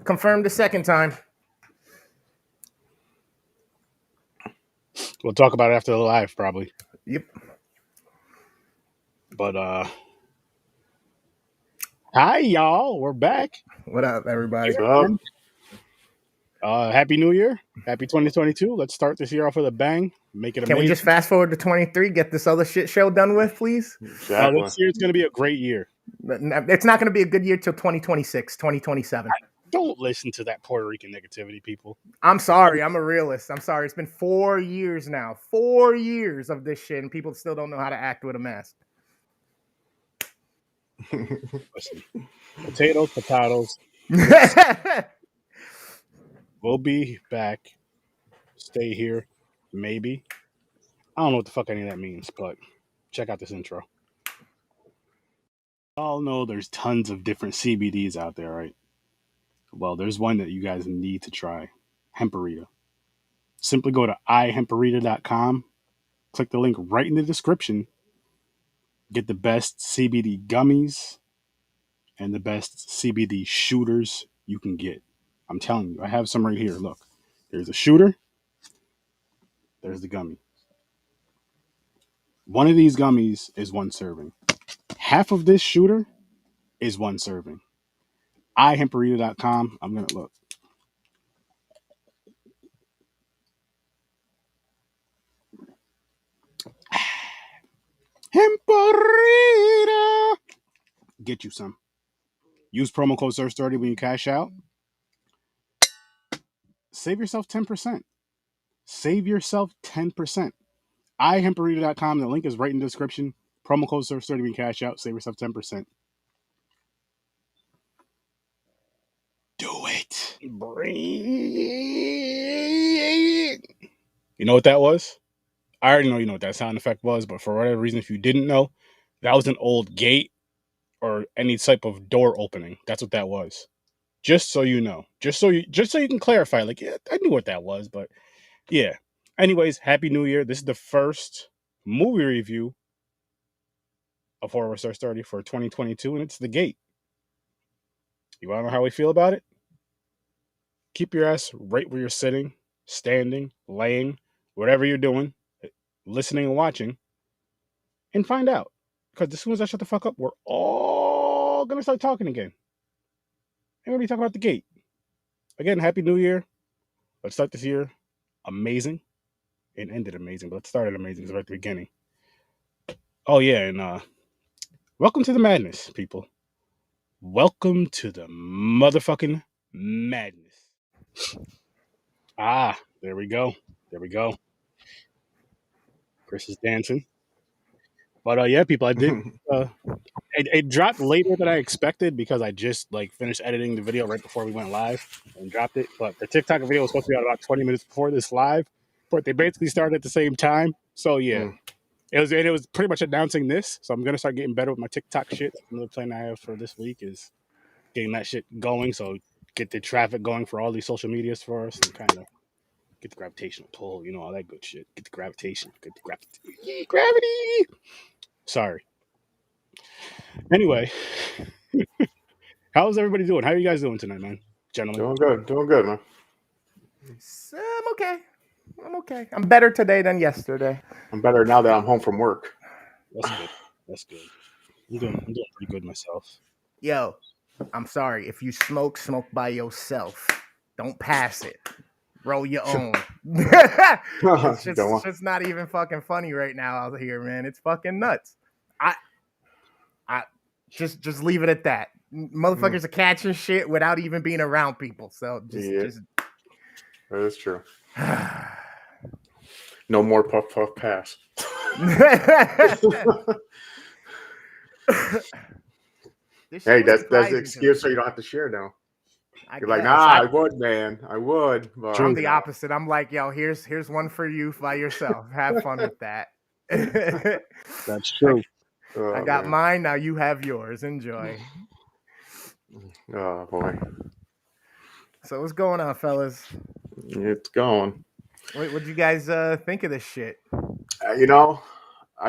Confirmed the second time. We'll talk about it after the live, probably. Yep. But hi y'all, we're back. What up, everybody? What's up? Happy New Year. Happy 2022. Let's start this year off with a bang. Make it amazing. Can we just fast forward to 23, get this other shit show done with, please? Exactly. This year is going to be a great year. It's not going to be a good year till 2026, 2027. Don't listen to that Puerto Rican negativity, people. I'm sorry. I'm a realist. I'm sorry. It's been 4 years now. 4 years of this shit, and people still don't know how to act with a mask. Listen, potatoes. We'll be back. Stay here. Maybe. I don't know what the fuck any of that means, but check out this intro. All know there's tons of different CBDs out there, right? Well, there's one that you guys need to try. HEMPARITA. Simply go to ihemparita.com. Click the link right in the description. Get the best CBD gummies and the best CBD shooters you can get. I'm telling you, I have some right here. Look, there's a shooter. There's the gummy. One of these gummies is one serving. Half of this shooter is one serving. ihemparita.com. I'm going to look. HEMPARITA. Get you some. Use promo code SIR.STURDY when you cash out. Save yourself 10%. Save yourself 10%. ihemparita.com. The link is right in the description. Promo code SIR.STURDY when you cash out. Save yourself 10%. Do it. Breathe. You know what that was? I already know you know what that sound effect was, but for whatever reason, if you didn't know, that was an old gate or any type of door opening. That's what that was. Just so you know. Just so you can clarify. Like, yeah, I knew what that was, but yeah. Anyways, Happy New Year. This is the first movie review of Horror with SIR.STURDY for 2022, and it's The Gate. You want to know how we feel about it? Keep your ass right where you're sitting, standing, laying, whatever you're doing, listening and watching, and find out. Because as soon as I shut the fuck up, we're all going to start talking again. And we're going to be talking about The Gate. Again, Happy New Year. Let's start this year amazing. It ended amazing, but let's start it amazing right at the beginning. Oh, yeah, and welcome to the madness, people. Welcome to the motherfucking madness. Ah, there we go. There we go. Chris is dancing. But yeah, people, I did. It dropped later than I expected because I just finished editing the video right before we went live and dropped it. But the TikTok video was supposed to be out about 20 minutes before this live, but they basically started at the same time. So yeah, it was pretty much announcing this. So I'm gonna start getting better with my TikTok shit. Another plan I have for this week is getting that shit going. So get the traffic going for all these social medias for us and kind of get the gravitational pull, all that good shit. Get the gravitation, get the gravity. Sorry. Anyway, how's everybody doing? How are you guys doing tonight, man? Gentlemen. Doing good, man. I'm okay. I'm better today than yesterday. I'm better now that I'm home from work. That's good. I'm doing pretty good myself. Yo, I'm sorry. If you smoke by yourself. Don't pass it. Roll your own. It's just not even fucking funny right now out here, man. It's fucking nuts. I just leave it at that. Motherfuckers are catching shit without even being around people. So just that is true. No more puff pass. Hey, that's the excuse so you don't have to share now. You're like, nah, I would, man. I would. But I'm the opposite. I'm like, yo, here's one for you by yourself. Have fun with that. That's true. I got mine. Now you have yours. Enjoy. Oh, boy. So what's going on, fellas? It's going. What'd you guys think of this shit? I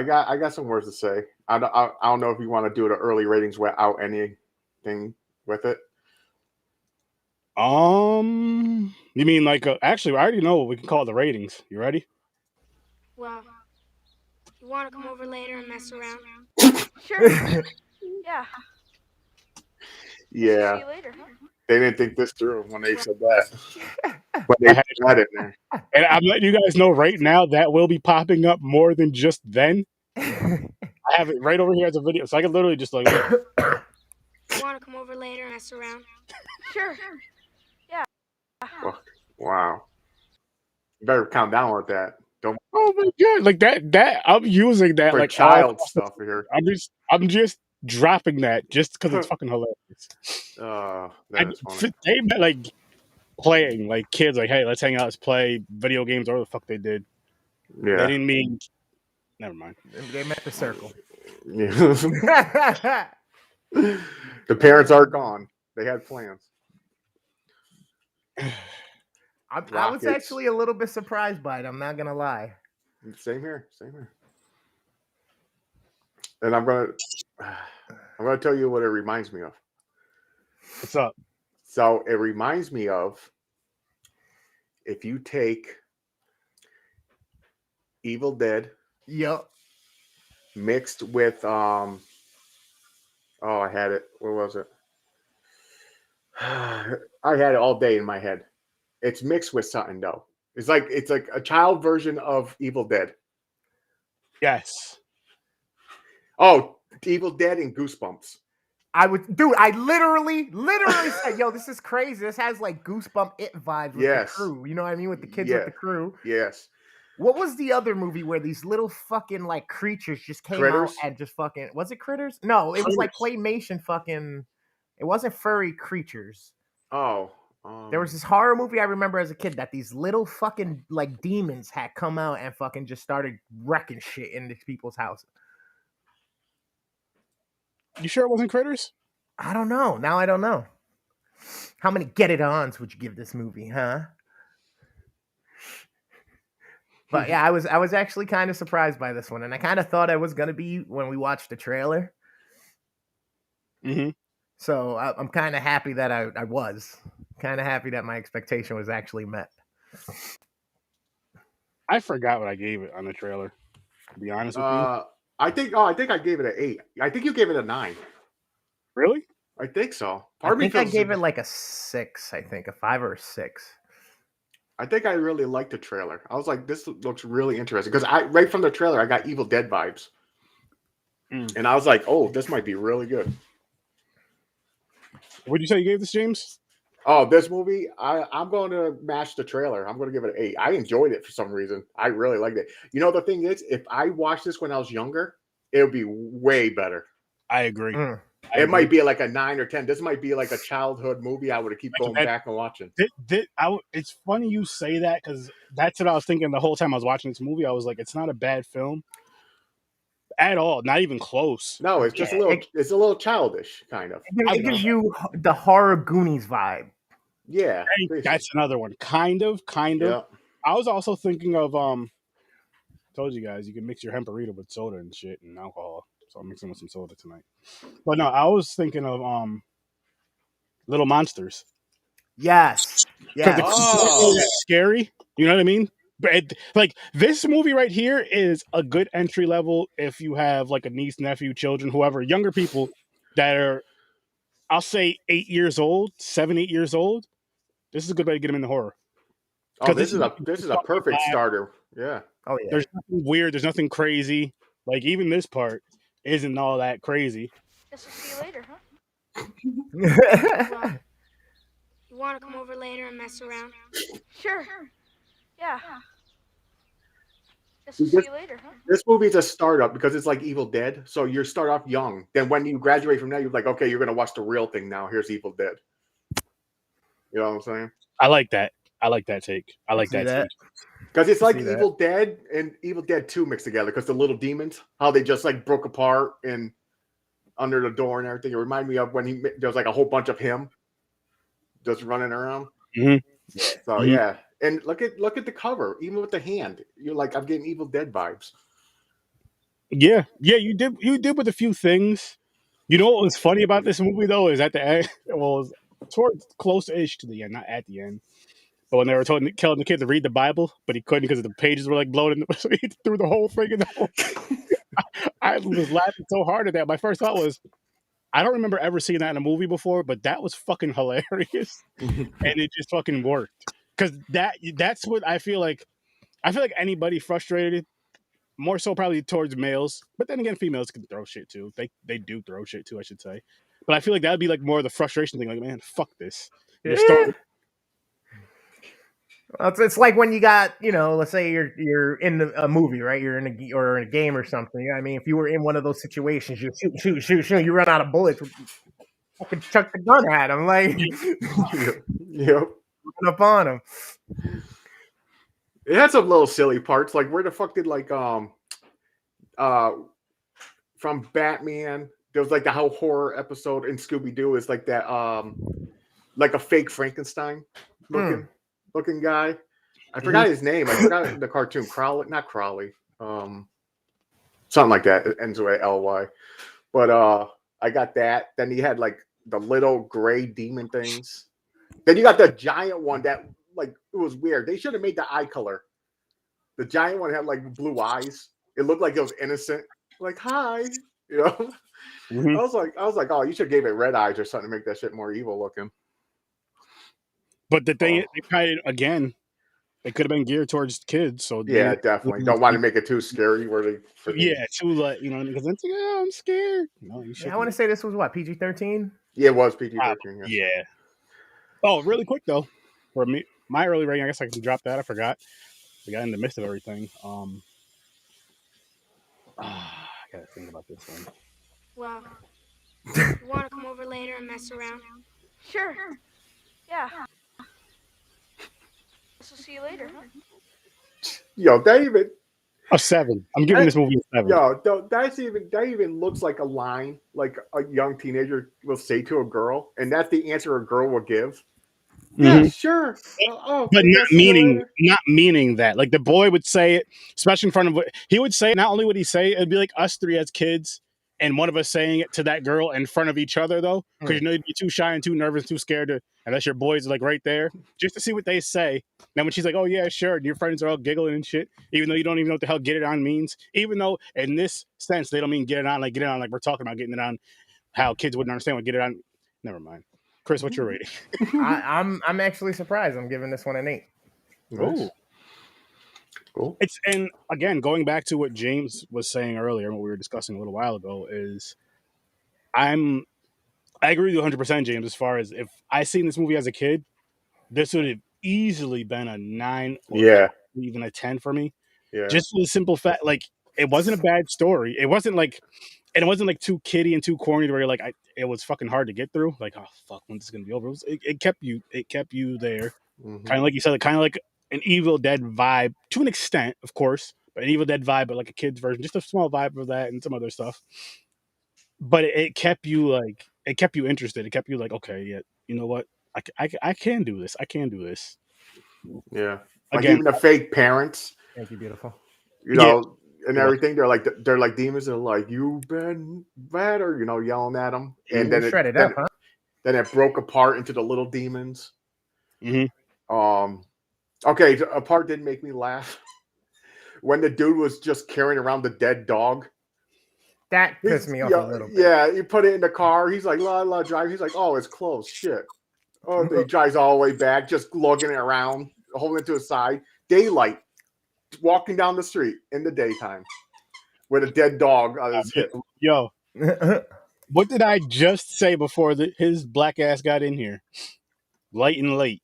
got some words to say. I don't know if you want to do the early ratings without anything with it. You mean like actually? I already know what we can call the ratings. You ready? Well, you want to come over later and mess around? Sure. Yeah. Yeah. See you later, huh? They didn't think this through when they said that. But they had it there. And I'm letting you guys know right now that will be popping up more than just then. I have it right over here as a video, so I can literally just like. You want to come over later and mess around? Sure. Yeah. Wow. You better count down with that. Don't. Oh my god! Like that. I'm using that for like child stuff here. I'm just dropping that just because it's fucking hilarious. That is funny. They met like playing like kids, like, hey, let's hang out, let's play video games, or whatever the fuck they did. Yeah. They didn't mean. Never mind. They met the circle. Yeah. The parents are gone. They had plans. I was actually a little bit surprised by it. I'm not gonna lie. Same here. Same here. And I'm gonna tell you what it reminds me of. What's up? So it reminds me of if you take Evil Dead. Yep. Mixed with I had it. What was it? I had it all day in my head. It's mixed with something though. It's like a child version of Evil Dead. Yes. Oh, Evil Dead and Goosebumps. I literally said, yo, this is crazy. This has like Goosebump It vibes with the crew. You know what I mean? With the kids with the crew. Yes. What was the other movie where these little fucking like creatures just came out and just fucking, was it Critters? No, it was like claymation fucking, it wasn't furry creatures. Oh. There was this horror movie I remember as a kid that these little fucking like demons had come out and fucking just started wrecking shit in these people's houses. You sure it wasn't Critters? I don't know. Now I don't know. How many get-it-ons would you give this movie, huh? But yeah, I was actually kind of surprised by this one, and I kind of thought I was gonna be when we watched the trailer. Mm-hmm. So I'm kind of happy that I was kind of happy that my expectation was actually met. I forgot what I gave it on the trailer. To be honest with you, I think I gave it an 8. I think you gave it a 9. Really? I think so. I think I gave it like a 6. I think a 5 or a 6. I think I really liked the trailer. I was like, this looks really interesting because right from the trailer I got Evil Dead vibes, and I was like, oh, this might be really good. What did you say you gave this, James? Oh, this movie, I'm going to match the trailer. I'm going to give it an 8. I enjoyed it for some reason. I really liked it. You know, the thing is, if I watched this when I was younger, it would be way better. I agree. It might be like a 9 or 10. This might be like a childhood movie I would keep going back and watching. It's funny you say that because that's what I was thinking the whole time I was watching this movie. I was like, it's not a bad film at all. Not even close. No, it's just it's a little childish, kind of. It gives you the horror Goonies vibe. Yeah. That's another one. Kind of. Yeah. I was also thinking of told you guys you can mix your hemparita with soda and shit and alcohol. So I'm mixing with some soda tonight. But no, I was thinking of Little Monsters. Yes. Yeah. It's scary. You know what I mean? But like this movie right here is a good entry level if you have like a niece, nephew, children, whoever, younger people that are, I'll say 8 years old, 7, 8 years old. This is a good way to get them into horror. Oh, this is a perfect starter. Yeah. Oh yeah. There's nothing weird. There's nothing crazy. Like even this part isn't all that crazy. Guess we'll see you later, huh? Well, you want to come over later and mess around? Sure. Yeah. Guess we'll see you later, huh? This movie's a startup because it's like Evil Dead. So you start off young. Then when you graduate from that, you're like, okay, you're going to watch the real thing now. Here's Evil Dead. You know what I'm saying? I like that. I like that take. I like that take. Because it's like Evil Dead and Evil Dead 2 mixed together. Because the little demons, how they just like broke apart and under the door and everything. It reminded me of when there was like a whole bunch of him just running around. Mm-hmm. So yeah, and look at the cover. Even with the hand, you're like, I'm getting Evil Dead vibes. Yeah, you did with a few things. You know what was funny about this movie though is at the end. Well, towards close-ish to the end, not at the end. But when they were telling the kid to read the Bible, but he couldn't because the pages were like bloated, so he threw the whole thing in the whole. I was laughing so hard at that. My first thought was, I don't remember ever seeing that in a movie before, but that was fucking hilarious, and it just fucking worked. Because that's what I feel like. I feel like anybody frustrated, more so probably towards males, but then again, females can throw shit too. They do throw shit too, I should say. But I feel like that would be like more of the frustration thing. Like, man, fuck this. Yeah. It's like when you got, let's say you're in a movie, right? You're in a game or something. You know what I mean, if you were in one of those situations, you shoot, you run out of bullets, fucking chuck the gun at him, like, yep, up on him. It had some little silly parts, like where the fuck did from Batman, there was like the whole horror episode in Scooby-Doo is like that like a fake Frankenstein looking guy. I forgot his name. I forgot the cartoon. Not Crowley. Something like that. It ends with LY. But I got that. Then he had like the little gray demon things. Then you got the giant one that like it was weird. They should have made the eye color. The giant one had like blue eyes. It looked like it was innocent. Like, hi. You know? I was like, oh, you should have gave it red eyes or something to make that shit more evil looking. But the thing, it kind of, again, it could have been geared towards kids. So yeah, definitely. Don't want to make it too scary. Too like, because it's like, oh, I'm scared. No, you should. I want to say this was what, PG-13? Yeah, it was PG-13. Yeah. Oh, really quick though, for me, my early rating. I guess I can drop that. I forgot. We got in the midst of everything. I gotta think about this one. Well, you want to come over later and mess around? Sure. Yeah. So see you later, huh? Yo, David. A 7. I'm giving this movie a 7. Yo, that even looks like a line like a young teenager will say to a girl, and that's the answer a girl will give. Yeah, sure. But not meaning that. Like the boy would say it, especially in front of he would say it. Not only would he say it, it'd be like us three as kids, and one of us saying it to that girl in front of each other, though, because you'd be too shy and too nervous, too scared to, unless your boys are like right there, just to see what they say. Then when she's like, "Oh yeah, sure," and your friends are all giggling and shit, even though you don't even know what the hell "get it on" means. Even though in this sense they don't mean get it on like we're talking about getting it on, how kids wouldn't understand what get it on. Never mind. Chris, what's your rating? I'm actually surprised. I'm giving this one an 8. Nice. Cool. It's, and again, going back to what James was saying earlier, what we were discussing a little while ago, is I agree with you 100%, James, as far as if I seen this movie as a kid, this would have easily been a 9 or even a 10 for me. Yeah. Just for the simple fact, like, it wasn't a bad story. It wasn't like too kiddie and too corny where you're like, it was fucking hard to get through. Like, oh fuck, when's this gonna be over? It kept you there. Kind of like you said, kind of like an Evil Dead vibe to an extent, of course, but an Evil Dead vibe, but like a kid's version, just a small vibe of that and some other stuff. But it kept you interested. It kept you like, okay, yeah, you know what? I can do this. I can do this. Yeah. Like again, even the fake parents. Thank you, beautiful. You know. And everything, they're like demons. They're like, "You've been better," yelling at them. And then then it broke apart into the little demons. Okay, a part didn't make me laugh when the dude was just carrying around the dead dog. That pissed me off a little bit. Yeah, he put it in the car. He's like, la drive. He's like, oh, it's closed. Shit. Oh, he drives all the way back, just lugging it around, holding it to his side. Daylight. Walking down the street in the daytime with a dead dog on his hip. Yo, what did I just say before his black ass got in here? Light and late.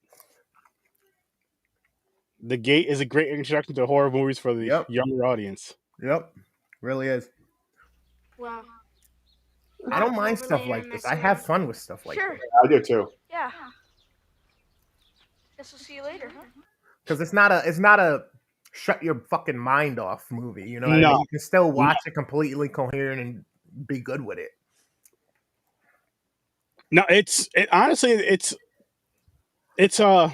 The Gate is a great introduction to horror movies for the younger audience. Yep, really is. Well, I don't mind stuff like this. I have fun with stuff like this. I do too. Yeah. Guess we'll see you later, huh? Because it's not a shut your fucking mind off movie, you know what I mean? You can still watch it completely coherent and be good with it. No, honestly, it's not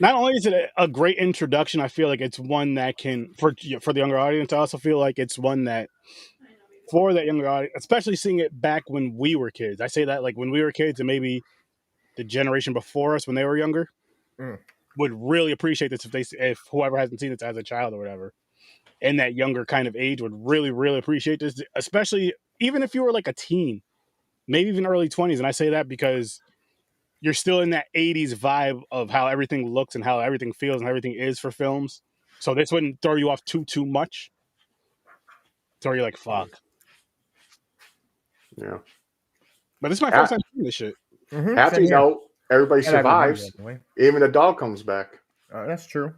only is it a great introduction, I feel like it's one that can, for the younger audience, I also feel like it's one that, for that younger audience, especially seeing it back when we were kids. I say that like when we were kids and maybe the generation before us when they were younger would really appreciate this if whoever hasn't seen this as a child or whatever, in that younger kind of age would really, really appreciate this, especially even if you were like a teen, maybe even early 20s. And I say that because you're still in that 80s vibe of how everything looks and how everything feels and everything is for films. So this wouldn't throw you off too much. So you're like, fuck. Yeah. But this is my first time seeing this shit. Happy note, everybody survives. Even the dog comes back. That's true.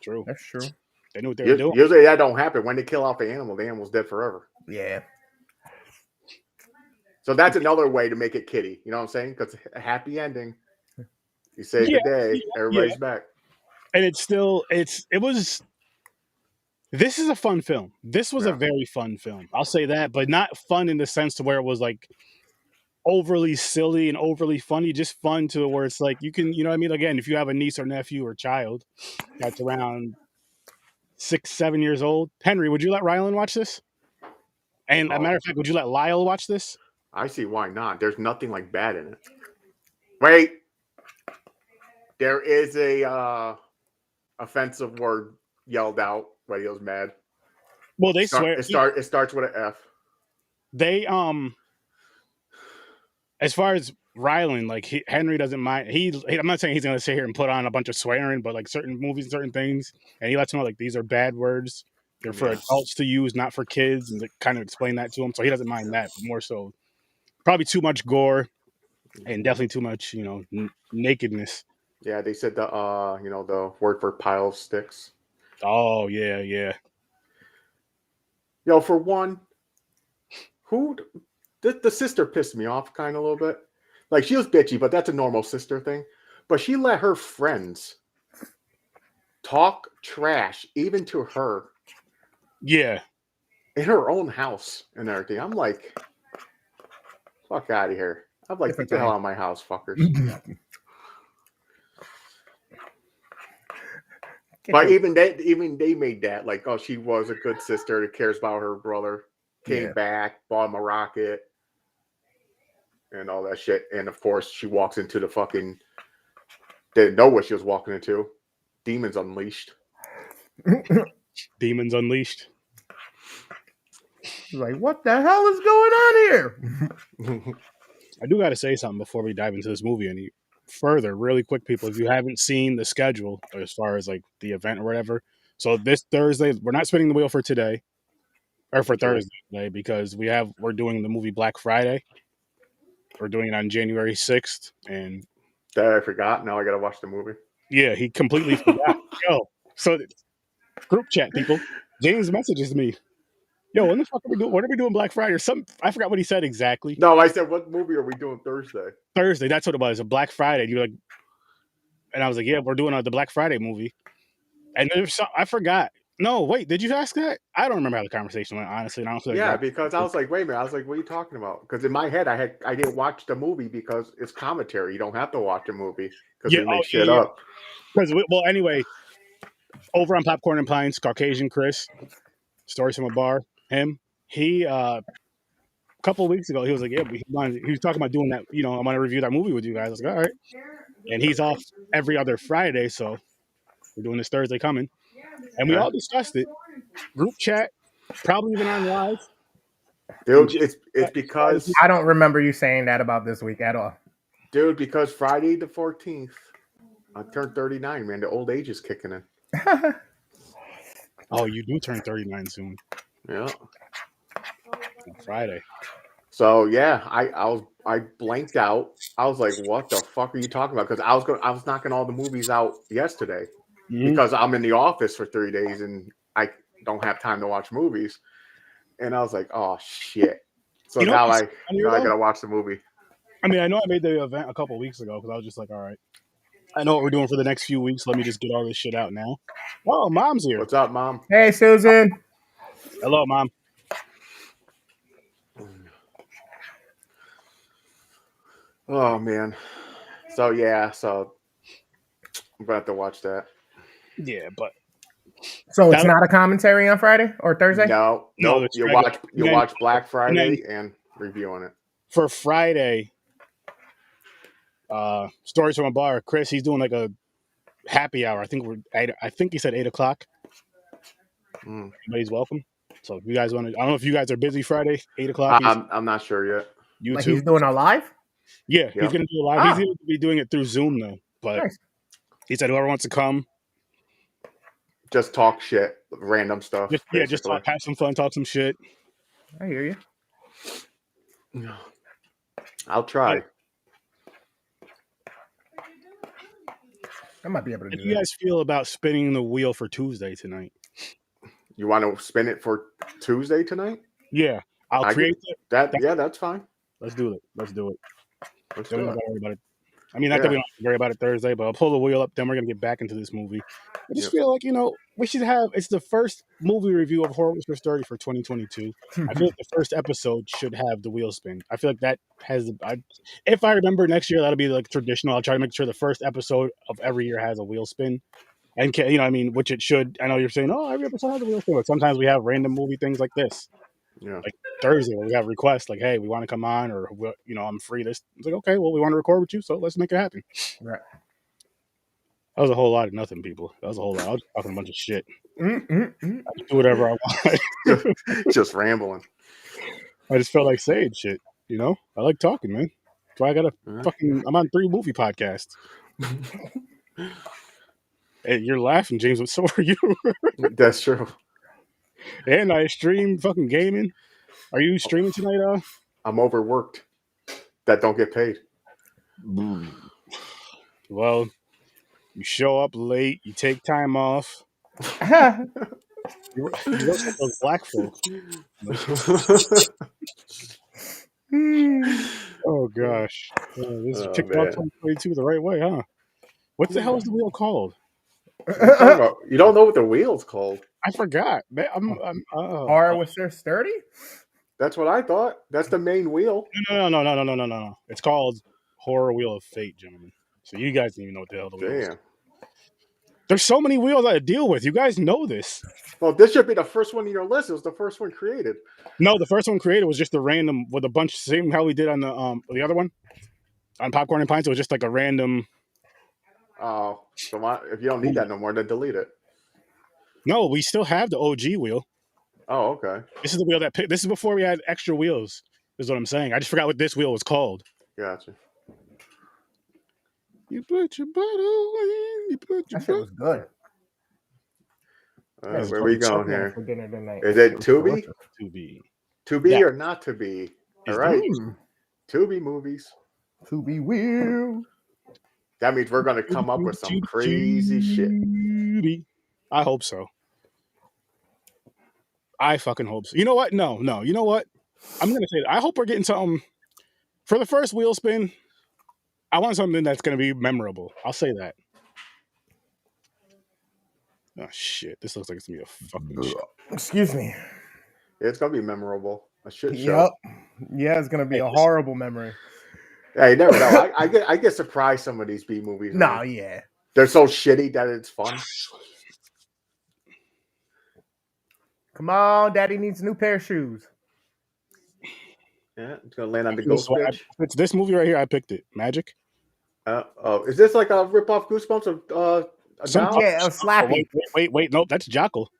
True. That's true. They knew what they were doing. Usually that don't happen. When they kill off the animal's dead forever. Yeah. So that's another way to make it kiddie. You know what I'm saying? Because a happy ending. You save the day, everybody's back. And this is a fun film. This was a very fun film. I'll say that, but not fun in the sense to where it was like overly silly and overly funny, just fun to where it's like you can, you know what I mean? Again, if you have a niece or nephew or child that's around 6-7 years old, Henry, would you let Rylan watch this? And a matter of fact, would you let Lyle watch this? I see why not. There's nothing like bad in it. Wait. There is a offensive word yelled out when he was mad. Well, they swear it starts with an F. They as far as Rylan, like Henry doesn't mind. I'm not saying he's gonna sit here and put on a bunch of swearing, but like certain movies and certain things, and he lets him know like these are bad words. They're for adults to use, not for kids, and to kind of explain that to him. So he doesn't mind that, but more so probably too much gore and definitely too much, nakedness. Yeah, they said the word for pile of sticks. Oh yeah. For one, the sister pissed me off kind of a little bit. Like she was bitchy, but that's a normal sister thing. But she let her friends talk trash even to her. Yeah. In her own house and everything. I'm like, fuck out of here. I'm like, get the hell out of my house, fuckers. But even they made that like, oh, she was a good sister that cares about her brother. Came back, bought him a rocket, and all that shit. And of course, she walks into the fucking. Didn't know what she was walking into. Demons Unleashed. Demons Unleashed. Like, what the hell is going on here? I do got to say something before we dive into this movie any further, really quick, people. If you haven't seen the schedule as far as like the event or whatever, so this Thursday we're not spinning the wheel for today or for Thursday because we're doing the movie Black Friday. We're doing it on January 6th, and I forgot. Now I gotta watch the movie. Yeah, he completely forgot. Yo, so group chat people. James messages me. Yo, when the fuck are we doing? What are we doing Black Friday? Or something? I forgot what he said exactly. No, I said, what movie are we doing Thursday? Thursday, that's what it was. A Black Friday. And you're like, and I was like, yeah, we're doing the Black Friday movie. And there's some, I forgot. No, wait, did you ask that? I don't remember how the conversation went, honestly. And I don't feel like because I was like, wait a minute. I was like, what are you talking about? Because in my head, I didn't watch the movie because it's commentary. You don't have to watch a movie because we make shit up. Well, anyway, over on Popcorn and Pints, Caucasian Chris, Stories from a Bar, he a couple of weeks ago, he was like, yeah, he was talking about doing that, I want to review that movie with you guys. I was like, all right. And he's off every other Friday, so we're doing this Thursday coming. And we all discussed it. Group chat, probably even on live. Dude, it's because I don't remember you saying that about this week at all. Dude, because Friday the 14th, I turned 39, man. The old age is kicking in. Oh, you do turn 39 soon. Yeah. On Friday. So yeah, I blanked out. I was like, "What the fuck are you talking about?" Because I was knocking all the movies out yesterday because I'm in the office for 3 days and I don't have time to watch movies. And I was like, "Oh shit!" So now I gotta watch the movie. I mean, I know I made the event a couple of weeks ago because I was just like, "All right, I know what we're doing for the next few weeks. Let me just get all this shit out now." Oh, Mom's here. What's up, Mom? Hey, Susan. Hello, Mom. Oh man. So yeah, I'm gonna have to watch that. Yeah, but so it's not a commentary on Friday or Thursday? No. You watch Black Friday and review on it. For Friday, Stories from a bar. Chris, he's doing like a happy hour. I think he said 8:00. Everybody's welcome. So if you guys want to, I don't know if you guys are busy Friday, 8:00. I'm not sure yet. You like too? he's doing a live? Yeah, he's gonna do a live. Ah. He's going to be doing it through Zoom though. But Nice. he said whoever wants to come, just talk shit, random stuff. Just talk, have some fun, talk some shit. I hear you. I'll try. I might be able to do How do you guys feel about spinning the wheel for Tuesday tonight? You want to spin it for Tuesday tonight? Yeah, I'll create that. Yeah, that's fine. Let's do it. Let's Then do we don't it. gotta worry about it. I mean, not that we don't have to worry about it Thursday, but I'll pull the wheel up. Then we're gonna get back into this movie. I just feel like we should have. It's the first movie review of Horror with Sir Sturdy for 2022. I feel like the first episode should have the wheel spin. I feel like that has. If I remember next year, that'll be like traditional. I'll try to make sure the first episode of every year has a wheel spin. And which it should. I know you're saying, oh, every episode has a wheel spin, but sometimes we have random movie things like this. Yeah. Like Thursday, we have requests like, hey, we want to come on, or I'm free. It's like, okay, well, we want to record with you, so let's make it happen. Right. That was a whole lot of nothing, people. That was a whole lot. I was talking a bunch of shit. I just do whatever I want. Just rambling. I just felt like saying shit. I like talking, man. That's why I got I'm on 3 movie podcasts. Hey, you're laughing, James, but so are you. That's true. And I stream fucking gaming. Are you streaming tonight? I'm overworked. That don't get paid. Well, you show up late. You take time off. You look like those black folks. Oh gosh, this kicked off 2022 the right way, huh? What the hell is the wheel called? You don't know what the wheel's called? I forgot. Man, Horror with Sir Sturdy? That's what I thought. That's the main wheel. No. It's called Horror Wheel of Fate, gentlemen. So you guys don't even know what the hell the wheel is. There's so many wheels I deal with. You guys know this. Well, this should be the first one in your list. It was the first one created. No, the first one created was just a random with a bunch. Same how we did on the other one on Popcorn and Pints. It was just like a random. Oh, so if you don't need that no more, then delete it. No, we still have the OG wheel. Oh, okay. This is the wheel this is before we had extra wheels. Is what I'm saying. I just forgot what this wheel was called. Gotcha. You put your bottle in. You put your. That shit was good. Where we going here? For dinner tonight. Is it Tubi? Tubi. Tubi or not Tubi? All right. Tubi. Tubi movies. Tubi wheel. That means we're going to come up with some crazy shit. I hope so. I fucking hope so. You know what? No. You know what? I'm going to say that. I hope we're getting something for the first wheel spin. I want something that's going to be memorable. I'll say that. Oh, shit. This looks like it's going to be a fucking shit. Excuse me. Yeah, it's going to be memorable. A shit show. Yep. Yeah, it's going to be a horrible memory. Hey, you never know. I get surprised some of these B movies. No, yeah. They're so shitty that it's fun. Come on, Daddy needs a new pair of shoes. Yeah, it's gonna land on the ghost bitch. It's this movie right here. I picked it. Magic. Is this like a rip-off Goosebumps of yeah, a Slappy. Wait. Nope, that's Jackal.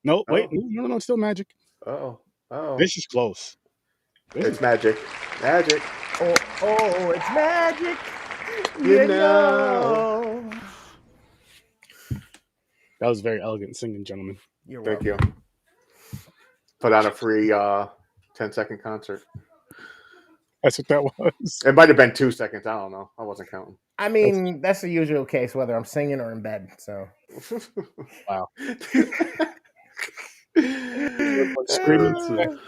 No, wait. No, it's still Magic. Oh. This is close. It's Magic. Magic. Oh, it's magic. You know. That was very elegant singing, gentlemen. Thank you. Put on a free 10-second concert. That's what that was. It might have been 2 seconds. I don't know. I wasn't counting. I mean, that's the usual case, whether I'm singing or in bed. So, wow. Screaming.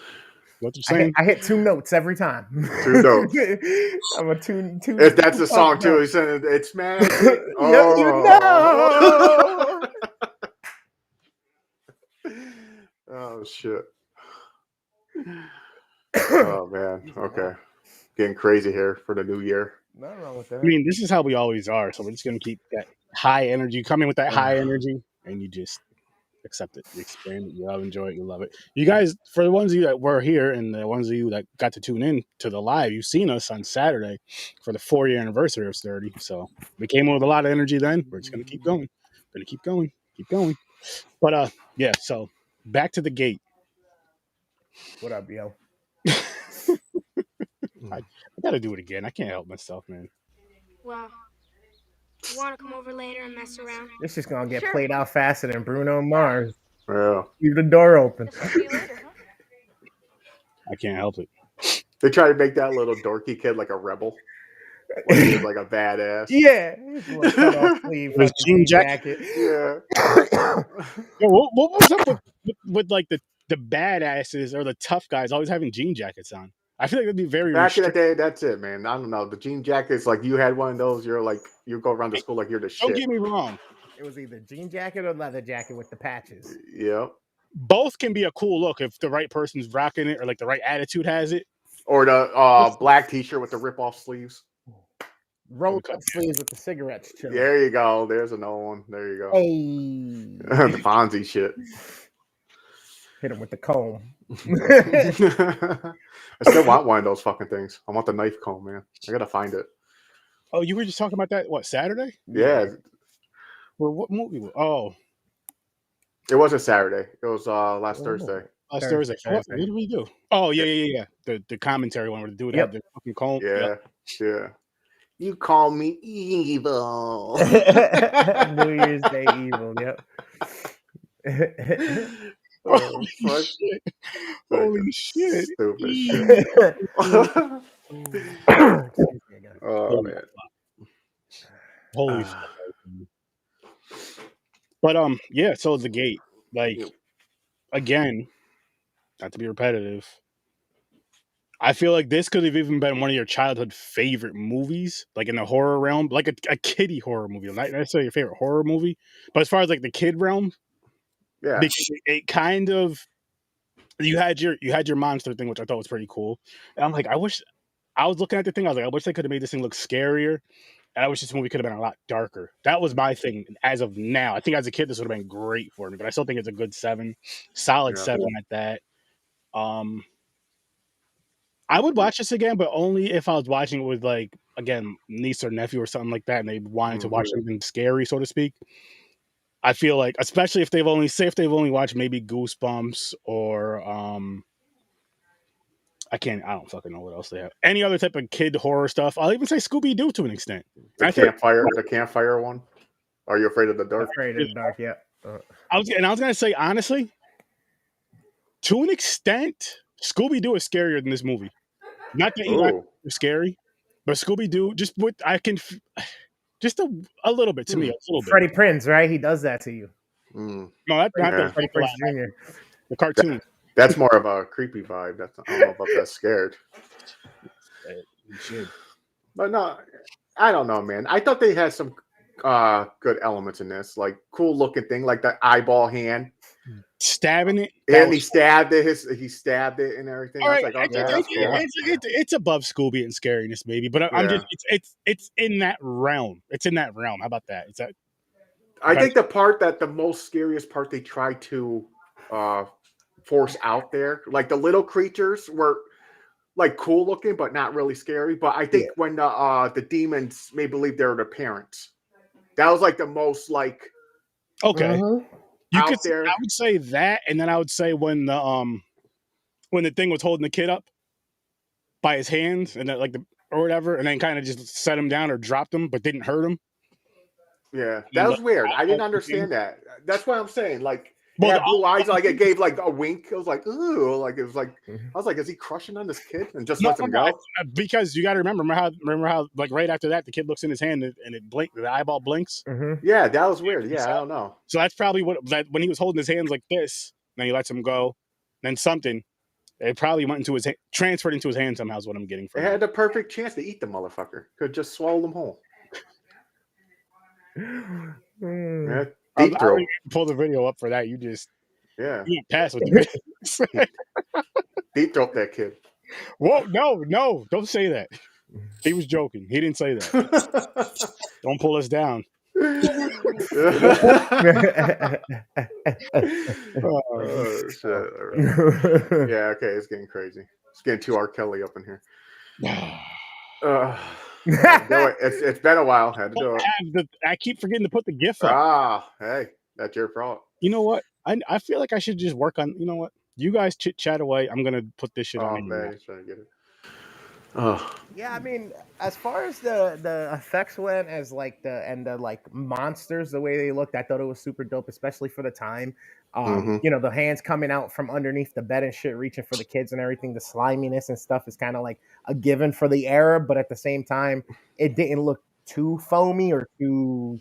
What you saying? I hit 2 notes every time. 2 notes. I'm a two. If that's a song too, he said it's magic. Oh. You know. Oh shit. Oh man. Okay. Getting crazy here for the new year. Nothing wrong with that. I mean, this is how we always are. So we're just gonna keep that high energy, coming with that high energy, and you just accept it. You expand it. You love, enjoy it. You love it. You guys, for the ones of you that were here and the ones of you that got to tune in to the live, you've seen us on Saturday for the 4-year anniversary of Sturdy. So we came in with a lot of energy then. We're just going to keep going. Going to keep going. Keep going. But yeah, so back to the gate. What up, yo? I got to do it again. I can't help myself, man. Well, you want to come over later and mess around? This is going to get Sure. played out faster than Bruno Mars. Yeah. Leave the door open. Guess I'll see you later, huh? I can't help it. They try to make that little dorky kid like a rebel. Like he was like a badass. Yeah. His little cut-off sleeve, His fucking jean jean jacket. Yeah. Yo, what was up with like the badasses or the tough guys always having jean jackets on? I feel like that'd be very Back in the day, that's it, man. I don't know. The jean jackets, like you had one of those, you're like, you go around the school like you're the shit. Don't get me wrong. It was either jean jacket or leather jacket with the patches. Yep. Both can be a cool look if the right person's rocking it or like the right attitude has it. Or the black t-shirt with the rip-off sleeves. Rolled up sleeves with the cigarettes. Chilling. There you go. There's another one. There you go. Hey. The Fonzie shit. Hit him with the comb. I still want one of those fucking things. I want the knife comb, man. I gotta find it. Oh, you were just talking about that, what, Saturday? Yeah. Or what movie? Oh. It wasn't Saturday. It was last Thursday. Last Thursday. What did we do? Oh, yeah. The commentary one where the dude had the fucking comb. Yeah. Yeah. You call me evil. New Year's Day evil, yep. Oh, fuck. Shit. Holy shit. Stupid shit. Oh, man. Holy shit. But yeah, so the gate. Like, again, not to be repetitive, I feel like this could have even been one of your childhood favorite movies, like in the horror realm, like a kiddie horror movie, not necessarily your favorite horror movie, but as far as like the kid realm, yeah, because it kind of, you had your monster thing, which I thought was pretty cool, and I'm like, I was looking at the thing, I was like, I wish they could have made this thing look scarier, and I wish this movie could have been a lot darker. That was my thing as of now. I think as a kid this would have been great for me, but I still think it's a good 7, solid 7 at that. I would watch this again, but only if I was watching it with, like, again, niece or nephew or something like that, and they wanted to watch something scary, so to speak. I feel like, especially if they've only watched maybe Goosebumps or I don't fucking know what else they have. Any other type of kid horror stuff. I'll even say Scooby-Doo to an extent. The campfire one. Are you afraid of the dark? Afraid of the dark, yeah. I was gonna say, honestly, to an extent, Scooby-Doo is scarier than this movie. Not that it's scary, but Scooby-Doo, just a little bit to me. A little bit. Freddie Prinze, right? He does that to you. No, that's not Freddie Prinze Jr. The cartoon. That's more of a creepy vibe. I don't know about that scared. You should. But no, I don't know, man. I thought they had some good elements in this, like cool looking thing, like the eyeball hand. Stabbing it, and he stabbed it. He stabbed it and everything. All right, I was like, okay, it's above Scooby and scariness, maybe. But I'm just it's in that realm. It's in that realm. How about that? It's that. I think the most scariest part they tried to force out there, like the little creatures were like cool looking, but not really scary. But I think when the demons made believe they were the parents, that was like the most like okay. I would say that, and then I would say when the thing was holding the kid up by his hands and or whatever, and then kind of just set him down or dropped him, but didn't hurt him. Yeah, that was weird. I didn't understand that. That's what I'm saying. Like, blue eyes, like it gave like a wink. It was like, ooh, like it was like I was like, is he crushing on this kid and just lets him go? Because you got to remember how like right after that the kid looks in his hand and it blink, the eyeball blinks. Yeah, that was weird. Yeah, I don't know. So that's probably when he was holding his hands like this, then he lets him go, then something. It probably went into his transferred into his hand somehow. Is what I'm getting from. It had the perfect chance to eat the motherfucker. Could just swallow them whole. Yeah. Deep throat. Pull the video up for that. You just you pass with the video. Deep throat that kid. Whoa, no, don't say that. He was joking. He didn't say that. Don't pull us down. Oh shit! Yeah, okay, it's getting crazy. It's getting too R. Kelly up in here. Had to do it. It's been a while. Had to do it. I keep forgetting to put the GIF up. Ah, hey, that's your fault. You know what? I feel like I should just work on. You know what? You guys chit chat away. I'm gonna put this shit on. Oh man, he's trying to get it. Oh yeah, I mean, as far as the effects went, as like the like monsters, the way they looked, I thought it was super dope, especially for the time. You know, the hands coming out from underneath the bed and shit, reaching for the kids and everything. The sliminess and stuff is kind of like a given for the era, but at the same time, it didn't look too foamy or too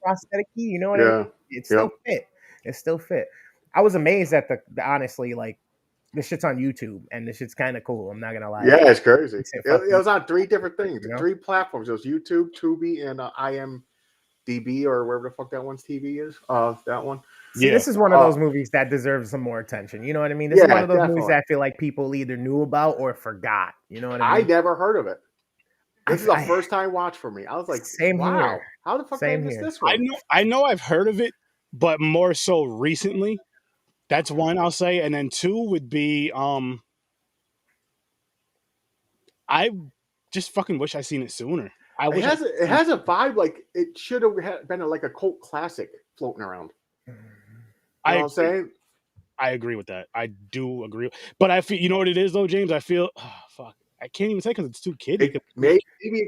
prosthetic-y. You know what I mean? It still fit. It still fit. I was amazed at the honestly, like, this shit's on YouTube, and this shit's kind of cool. I'm not gonna lie. Yeah, it's crazy. It was on 3 different things, you know? 3 platforms. It was YouTube, Tubi, and IMDb, or wherever the fuck that one's TV is. That one. See, this is one of those movies that deserves some more attention. You know what I mean? This is one of those movies that I feel like people either knew about or forgot. You know what I mean? I never heard of it. This is a first time watch for me. I was like, wow, here. How the fuck did I miss this one? I know I've heard of it, but more so recently. That's one I'll say, and then 2 would be I just fucking wish I seen it sooner. It has a vibe like it should have been like a cult classic floating around. You know what I'm saying? I agree with that. I do agree, but I feel, you know what it is though, James. I feel fuck. I can't even say because it's too kiddie. Maybe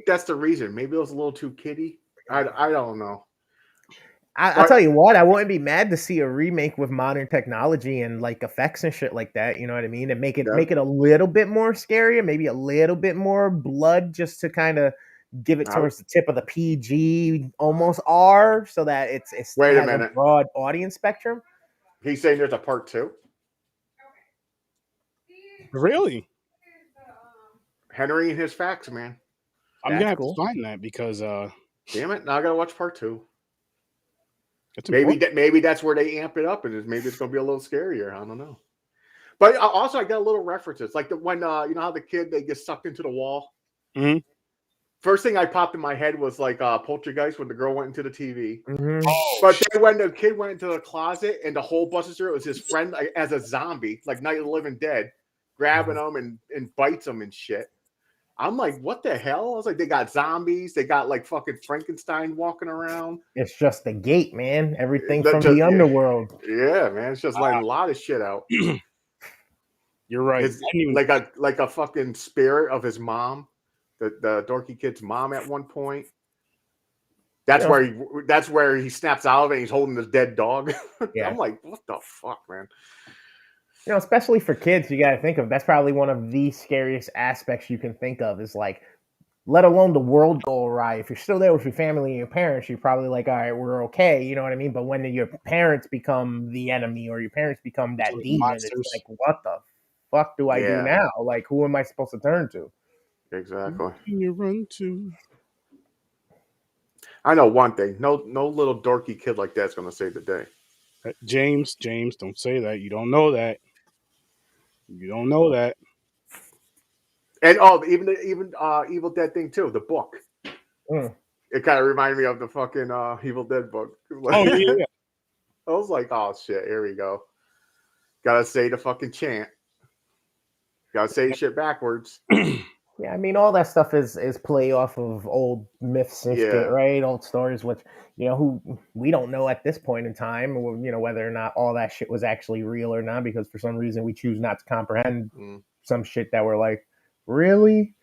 that's the reason. Maybe it was a little too kiddie. I don't know. I'll tell you what, I wouldn't be mad to see a remake with modern technology and like effects and shit like that. You know what I mean? And make it a little bit more scary, maybe a little bit more blood, just to kind of give it towards the tip of the PG, almost R, so that it's wait a minute, a broad audience spectrum. He's saying there's a part 2. Really? Henry and his facts, man. I'm gonna have to find that because damn it, now I gotta watch part 2. Maybe maybe that's where they amp it up, and maybe it's gonna be a little scarier. I don't know. But also, I got a little references, like when you know how the kid they get sucked into the wall. Mm-hmm. First thing I popped in my head was like Poltergeist when the girl went into the TV. Mm-hmm. But then when the kid went into the closet and the hole busted through, it was his friend like, as a zombie, like Night of the Living Dead, grabbing him and bites him and shit. I'm like, what the hell? I was like, they got zombies. They got like fucking Frankenstein walking around. It's just the gate, man. Everything from the underworld. Yeah, man. It's just letting a lot of shit out. You're right. Like a fucking spirit of his mom, the dorky kid's mom at one point. That's where he snaps out of it and he's holding his dead dog. Yeah. I'm like, what the fuck, man? You know, especially for kids, you got to think of, that's probably one of the scariest aspects you can think of is like, let alone the world go awry. If you're still there with your family and your parents, you're probably like, all right, we're okay. You know what I mean? But when your parents become the enemy or your parents become that demon, it's like, what the fuck do I do now? Like, who am I supposed to turn to? Exactly. Who can you run to? I know one thing. No little dorky kid like that's going to save the day. James, don't say that. You don't know that. You don't know that. And even Evil Dead thing too, the book. It kind of reminded me of the fucking Evil Dead book. Oh yeah. I was like, oh shit, here we go. Gotta say the fucking chant. Gotta say shit backwards. Yeah, I mean, all that stuff is play off of old myths and shit, right? Old stories, which, you know, who we don't know at this point in time, you know, whether or not all that shit was actually real or not, because for some reason we choose not to comprehend some shit that we're like, really?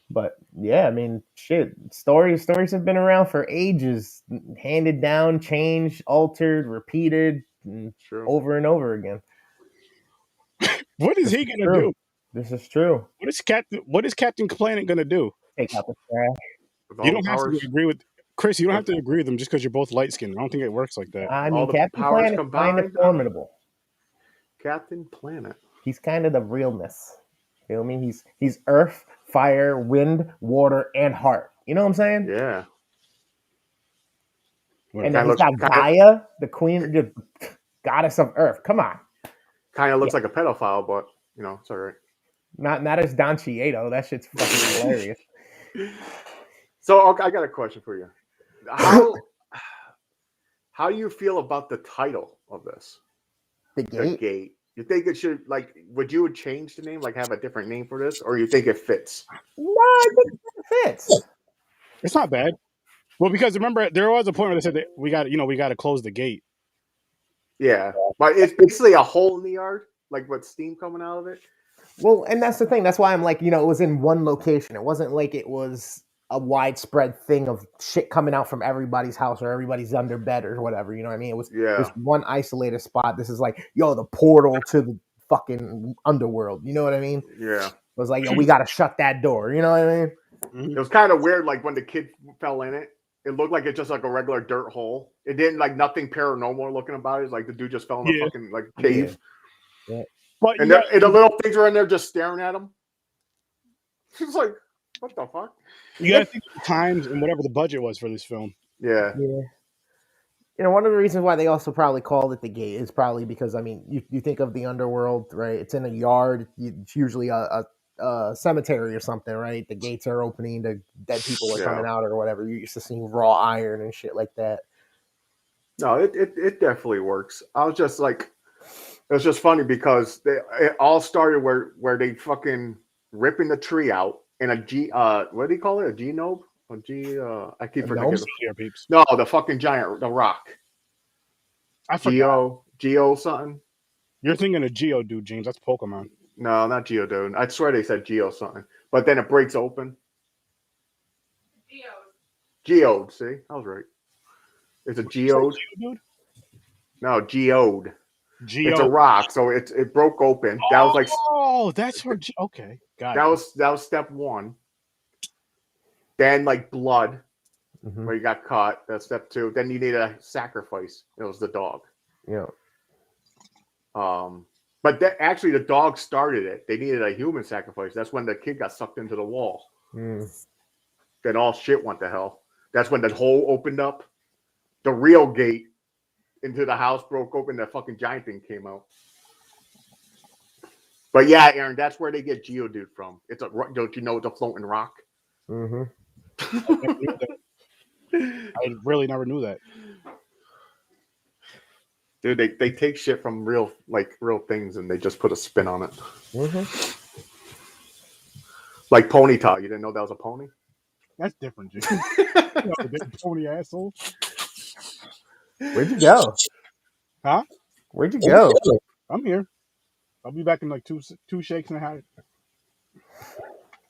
But yeah, I mean, shit, stories have been around for ages, handed down, changed, altered, repeated, over and over again. What is he gonna do? This is true. What is Captain Planet gonna do? Take out the trash. You don't have to agree with Chris. You don't have to agree with them just because you're both light skinned. I don't think it works like that. I mean, Captain Planet is kind of formidable. Captain Planet. He's kind of the realness. You know what I mean? He's earth, fire, wind, water, and heart. You know what I'm saying? Yeah. And then he's got Gaia, the queen, the goddess of earth. Come on. Kind of looks like a pedophile, but you know, it's all right. Not as Don Chieto. That shit's fucking hilarious. So I got a question for you. how do you feel about the title of this? The Gate? The Gate. You think it should, like, would you change the name, like have a different name for this, or you think it fits? No, I think it fits. It's not bad. Well, because remember, there was a point where they said that we got to close the gate. Yeah, but it's basically a hole in the yard, like with steam coming out of it. Well, and that's the thing. That's why I'm like, it was in one location. It wasn't like it was a widespread thing of shit coming out from everybody's house or everybody's under bed or whatever. You know what I mean? It was this one isolated spot. This is like, the portal to the fucking underworld. You know what I mean? Yeah. It was like, we got to shut that door. You know what I mean? It was kind of weird, like when the kid fell in it. It looked like it's just like a regular dirt hole. It didn't like nothing paranormal looking about it. It's like the dude just fell in a fucking like cave. Yeah. But and the little things are in there just staring at him. She's like, what the fuck? You gotta think of the times and whatever the budget was for this film. Yeah. One of the reasons why they also probably called it the Gate is probably because, I mean, you think of the underworld, right? It's in a yard. It's usually a cemetery or something, right? The gates are opening, the dead people are coming out or whatever. You used to see raw iron and shit like that. No, it definitely works. I was just like, it was just funny because it all started where they fucking ripping the tree out in a what do you call it? A genobe? I keep forgetting. No, the fucking giant, the rock. I forgot. Geo something. You're thinking of Geodude, James. That's Pokemon. No, not Geodude. I swear they said Geo something. But then it breaks open. Geode. See? I was right. It's a Geode. No, Geode. It's a rock, so it broke open. That was like. Oh, that's where. Okay, got it. That was step one. Then like blood, where you got caught. That's step two. Then you need a sacrifice. It was the dog. Yeah. But actually the dog started it. They needed a human sacrifice. That's when the kid got sucked into the wall. Then all shit went to hell. That's when the hole opened up. The real gate into the house broke open. The fucking giant thing came out. But yeah, Aaron, that's where they get Geodude from. Don't you know it's a floating rock? I really never knew that. Dude, they take shit from real things and they just put a spin on it. Like Ponyta. You didn't know that was a pony? That's different, Jim. Pony asshole. Where'd you go? Huh? Where'd you go? I'm here. I'll be back in like two shakes and a half.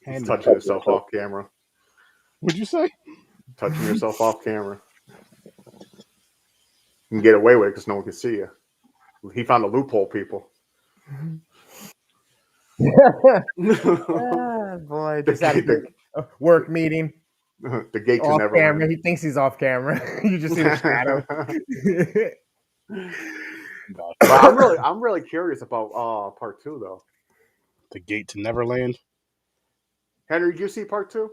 He's touching yourself off camera. What'd you say? Touching yourself off camera. You can get away with it because no one can see you. He found a loophole, people. Boy, just had a work meeting. The gate to off never camera. land. He thinks he's off camera. You just see the shadow. But I'm really curious about part 2 though. The Gate to Neverland. Henry, did you see part 2?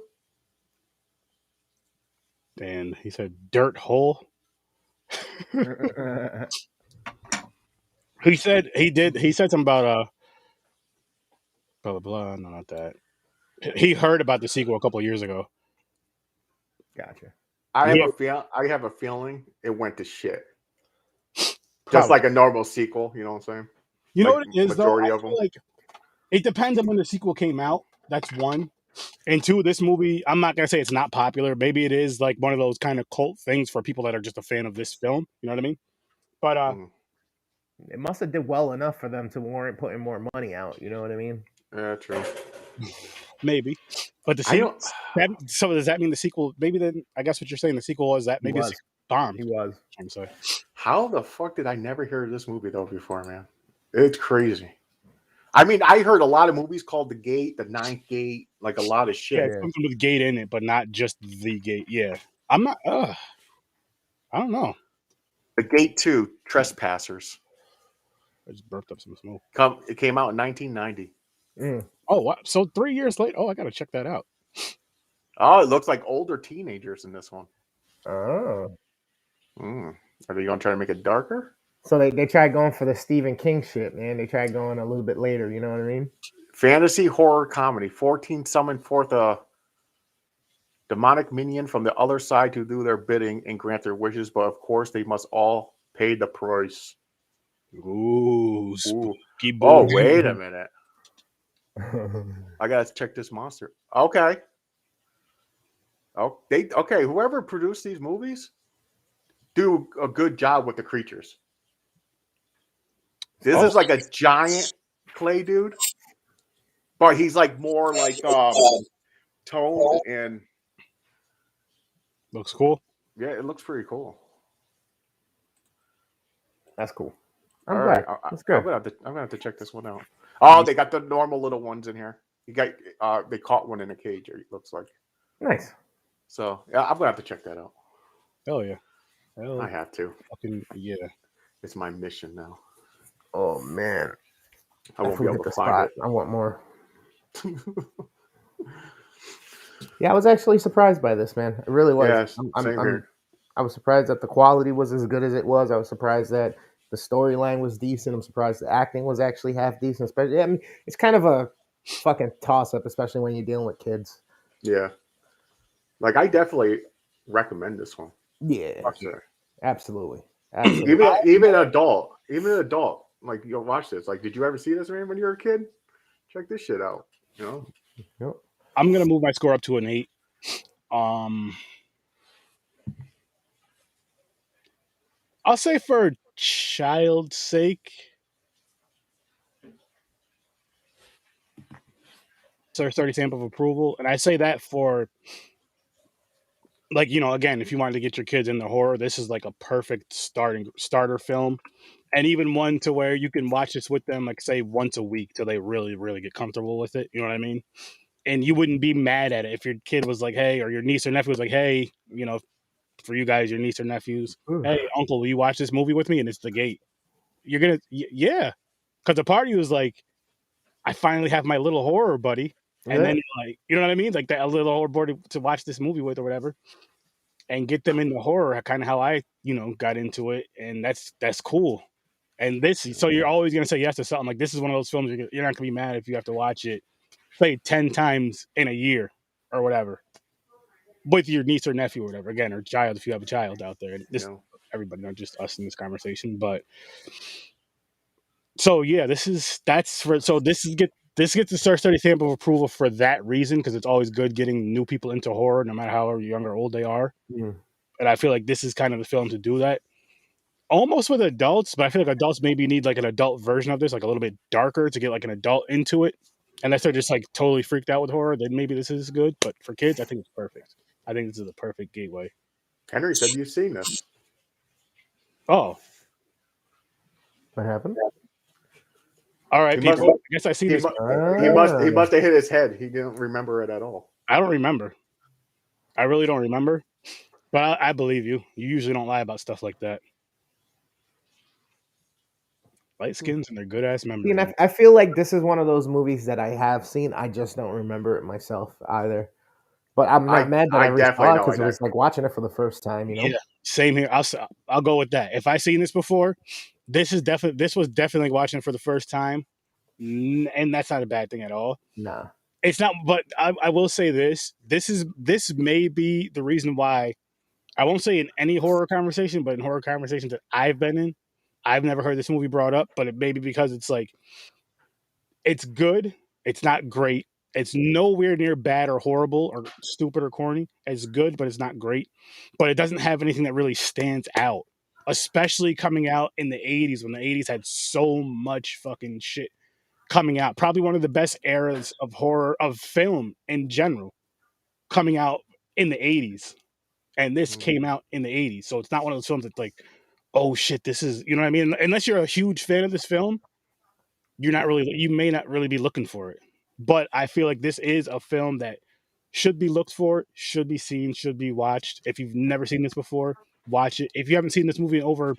And he said dirt hole. He said something about blah blah blah. No, not that. He heard about the sequel a couple of years ago. Gotcha. I have a feeling it went to shit. Just like a normal sequel, you know what I'm saying? You know like what it is though? I feel like it depends on when the sequel came out. That's one. And two, this movie, I'm not gonna say it's not popular. Maybe it is like one of those kind of cult things for people that are just a fan of this film. You know what I mean? But it must have did well enough for them to warrant putting more money out. You know what I mean? Yeah, true. Maybe. But the sequel. So does that mean the sequel? Maybe then I guess what you're saying the sequel was that maybe the sequel bombed. He was. I'm sorry. How the fuck did I never hear of this movie though before, man? It's crazy. I mean, I heard a lot of movies called The Gate, The Ninth Gate, like a lot of shit. Yeah, something with Gate in it, but not just The Gate. Yeah. I'm not I don't know. The Gate 2, Trespassers. I just burped up some smoke. It came out in 1990. Oh, wow. So 3 years late. Oh, I gotta check that out. Oh, it looks like older teenagers in this one. Oh. Are they gonna try to make it darker? So they tried going for the Stephen King shit, man. They tried going a little bit later, you know what I mean? Fantasy horror comedy. 14 summoned forth the demonic minion from the other side to do their bidding and grant their wishes, but of course they must all pay the price. Ooh, Ooh. spooky Oh, boy. wait a minute. I gotta check this monster. Okay. Oh, okay. Whoever produced these movies do a good job with the creatures. This is like a giant clay dude, but he's like more like toned and Looks cool. yeah, it looks pretty cool. That's cool. I'm I'm glad. glad. That's good. I'm gonna have to check this one out. Oh, they got the normal little ones in here. You got they caught one in a cage. It looks like. Nice. So yeah, I'm gonna have to check that out. Hell yeah. I have to. Fucking yeah. It's my mission now. Oh man. I won't be able to find it. I want more. Yeah, I was actually surprised by this, man. It really was. Yes, same here. I was surprised that the quality was as good as it was. I was surprised that the storyline was decent. I'm surprised the acting was actually half decent. Especially, I mean, it's kind of a fucking toss-up, especially when you're dealing with kids. Yeah. Like, I definitely recommend this one. Yeah. Sure. Absolutely. Even an adult. Like, you'll watch this. Like, did you ever see this, man, when you were a kid? Check this shit out. You know? Yep. I'm gonna move my score up to an 8. I'll say for child's sake, so 30 stamp of approval, and I say that for, like, you know, again, if you wanted to get your kids into horror, this is like a perfect starter film, and even one to where you can watch this with them, like, say, once a week till they really, really get comfortable with it. You know what I mean? And you wouldn't be mad at it if your kid was like, hey, or your niece or nephew was like, hey, you know, for you guys, your niece or nephews, hey, uncle, will you watch this movie with me? And it's The Gate. You're gonna, yeah, because the part of you is like, I finally have my little horror buddy, and then you're like, you know what I mean, like that little horror buddy to watch this movie with or whatever, and get them into horror. Kind of how I, you know, got into it, and that's cool. And this, so you're always gonna say yes to something. Like, this is one of those films you're not gonna be mad if you have to watch it, say 10 times in a year or whatever, with your niece or nephew or whatever. Again, or child if you have a child out there. This everybody, not just us in this conversation, but. So yeah, this gets the Star Study stamp of approval for that reason, because it's always good getting new people into horror, no matter how young or old they are. And I feel like this is kind of the film to do that. Almost with adults, but I feel like adults maybe need like an adult version of this, like a little bit darker to get like an adult into it. Unless they're just like totally freaked out with horror, then maybe this is good. But for kids, I think it's perfect. I think this is the perfect gateway. Henry said you've seen this. Oh. What happened? All right, people. I guess I see this. He must have hit his head. He didn't remember it at all. I don't remember. I really don't remember. But I believe you. You usually don't lie about stuff like that. Light skins and their good ass memory. I feel like this is one of those movies that I have seen. I just don't remember it myself either. But I'm not mad that I saw it, because it was like watching it for the first time. You know. Yeah, same here. I'll go with that. If I seen this before, this was definitely watching it for the first time, and that's not a bad thing at all. Nah, it's not. But I will say this. This may be the reason why. I won't say in any horror conversation, but in horror conversations that I've been in, I've never heard this movie brought up. But it may be because it's like, it's good. It's not great. It's nowhere near bad or horrible or stupid or corny. It's good, but it's not great. But it doesn't have anything that really stands out, especially coming out in the 80s, when the 80s had so much fucking shit coming out. Probably one of the best eras of horror, of film in general, coming out in the 80s. And this came out in the 80s. So it's not one of those films that's like, oh shit, this is, you know what I mean? Unless you're a huge fan of this film, you may not really be looking for it. But I feel like this is a film that should be looked for, should be seen, should be watched. If you've never seen this before, watch it. If you haven't seen this movie in over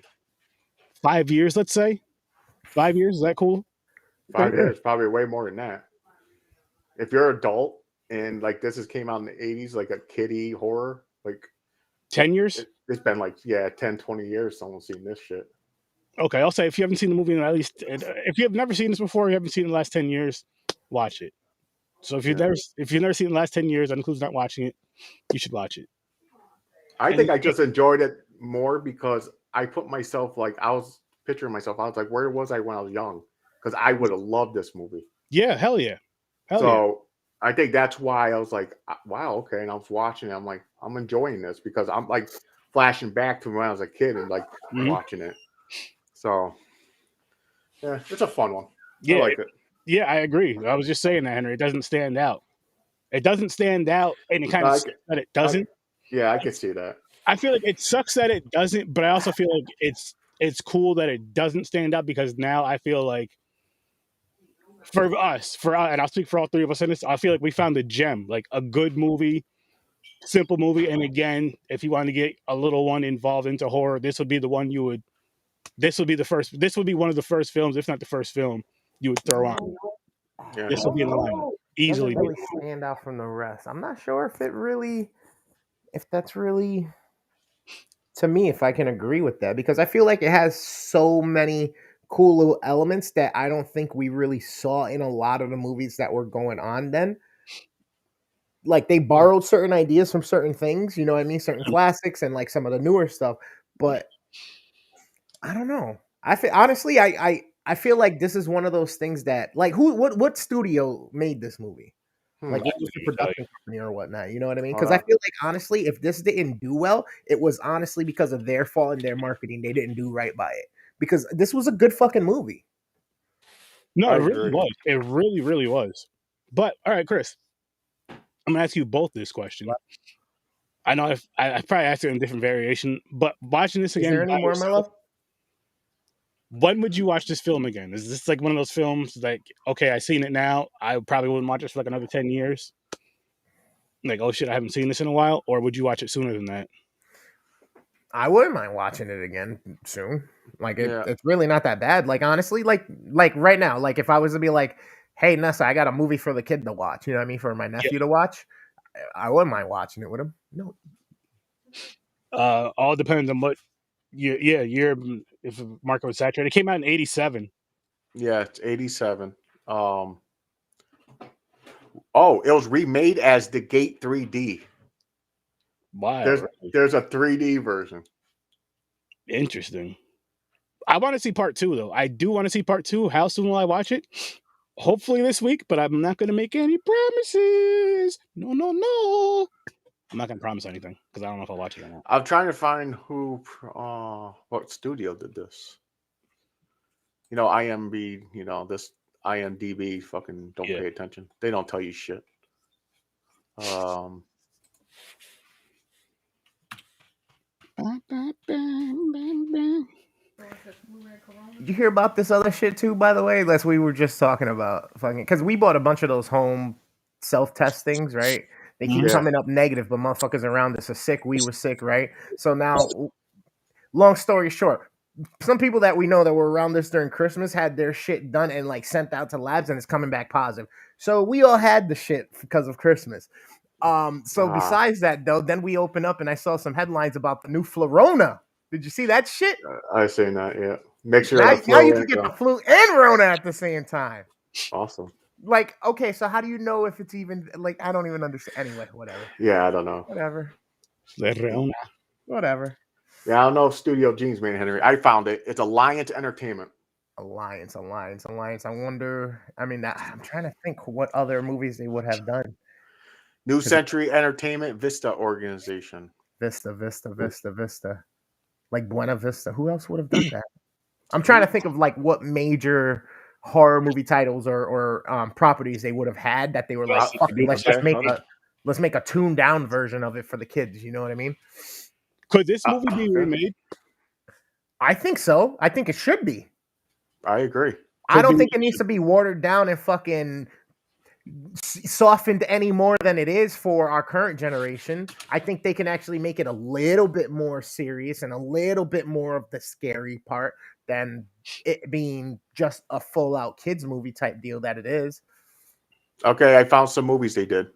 5 years, let's say 5 years, is that cool? 5 years, probably way more than that. If you're an adult and like this came out in the 80s, like a kiddie horror, like 10 years? It's been like, 10, 20 years someone's seen this shit. Okay, I'll say if you haven't seen the movie in at least, if you have never seen this before, you haven't seen it in the last 10 years, watch it. So if you've never seen it in the last 10 years, that includes not watching it, You should watch it. I think I just enjoyed it more because I put myself like I was picturing myself. I was like, where was I when I was young? Because I would have loved this movie. Yeah, hell yeah. So I think that's why I was like, wow, okay. And I was watching it. I'm like, I'm enjoying this because I'm like flashing back to when I was a kid and like watching it. So yeah, it's a fun one. Yeah, I like it. Yeah, I agree. I was just saying that, Henry. It doesn't stand out. It doesn't stand out, and it kind of sucks that it doesn't. I can see that. I feel like it sucks that it doesn't, but I also feel like it's cool that it doesn't stand out because now I feel like for us, and I'll speak for all three of us in this, I feel like we found a gem, like a good movie, simple movie. And again, if you want to get a little one involved into horror, this would be the one you would. This would be one of the first films, if not the first film, you would throw on. Yeah. This will be in the lineup easily. Doesn't really stand out from the rest. I'm not sure if that's really to me, if I can agree with that, because I feel like it has so many cool little elements that I don't think we really saw in a lot of the movies that were going on then. Like they borrowed certain ideas from certain things, you know what I mean? Certain classics and like some of the newer stuff, but I don't know. I feel honestly, I feel like this is one of those things that like what studio made this movie? Like what was the production company or whatnot? You know what I mean? Because I feel like honestly, if this didn't do well, it was honestly because of their fault and their marketing. They didn't do right by it. Because this was a good fucking movie. No, it really was. It really, really was. But all right, Chris, I'm gonna ask you both this question. I know I probably asked it in a different variation, but watching this again, is there any more, my love? When would you watch this film again? Is this like one of those films like, okay, I've seen it now, I probably wouldn't watch it for like another 10 years? Like, oh shit, I haven't seen this in a while, or would you watch it sooner than that? I wouldn't mind watching it again soon. Like it's really not that bad. Like honestly, like right now, like if I was to be like, hey Nessa, I got a movie for the kid to watch, you know what I mean, for my nephew to watch, I wouldn't mind watching it with him. No. All depends on what year if the market was saturated. It came out in 87. Yeah, it's 87. Oh, it was remade as The Gate 3D. Wow. There's a 3D version. Interesting. I want to see part 2 though. I do want to see part 2. How soon will I watch it? Hopefully this week, but I'm not going to make any promises. No. I'm not going to promise anything because I don't know if I'll watch it or not. I'm trying to find what studio did this. You know, IMB, you know, this IMDb fucking don't pay attention. They don't tell you shit. Did you hear about this other shit too, by the way? Unless we were just talking about fucking because we bought a bunch of those home self-test things, right? They keep coming up negative, but motherfuckers around us are sick. We were sick, right? So now, long story short, some people that we know that were around us during Christmas had their shit done and like sent out to labs, and it's coming back positive. So we all had the shit because of Christmas. Besides that, though, then we open up and I saw some headlines about the new Florona. Did you see that shit? I seen that, yeah. Make sure now you can get the flu and Rona at the same time. Awesome. Like, okay, so how do you know if it's even like I don't even understand. Anyway, whatever. Yeah, I don't know. Whatever. Yeah, I don't know if Studio Jeans made Henry. I found it. It's Alliance Entertainment. Alliance. I wonder. I mean, I'm trying to think what other movies they would have done. New Century Entertainment Vista Organization. Vista. Like Buena Vista. Who else would have done that? I'm trying to think of like what major horror movie titles or properties they would have had that they were like, fuck, let's make a tuned down version of it for the kids. You know what I mean? Could this movie be remade? I think so. I think it should be. I agree. I don't think it needs to be watered down and fucking softened any more than it is for our current generation. I think they can actually make it a little bit more serious and a little bit more of the scary part than it being just a full out kids movie type deal that it is. Okay, I found some movies they did.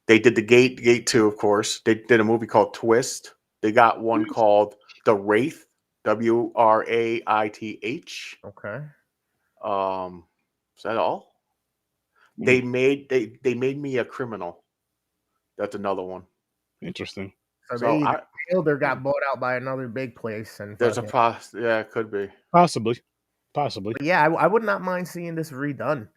They did the Gate 2, of course. They did a movie called Twist. They got one called The Wraith, WRAITH. Okay. Is that all? They made Me a Criminal. That's another one. Interesting. So So they either failed or got bought out by another big place. And there's yeah, it could be. Possibly. But yeah, I would not mind seeing this redone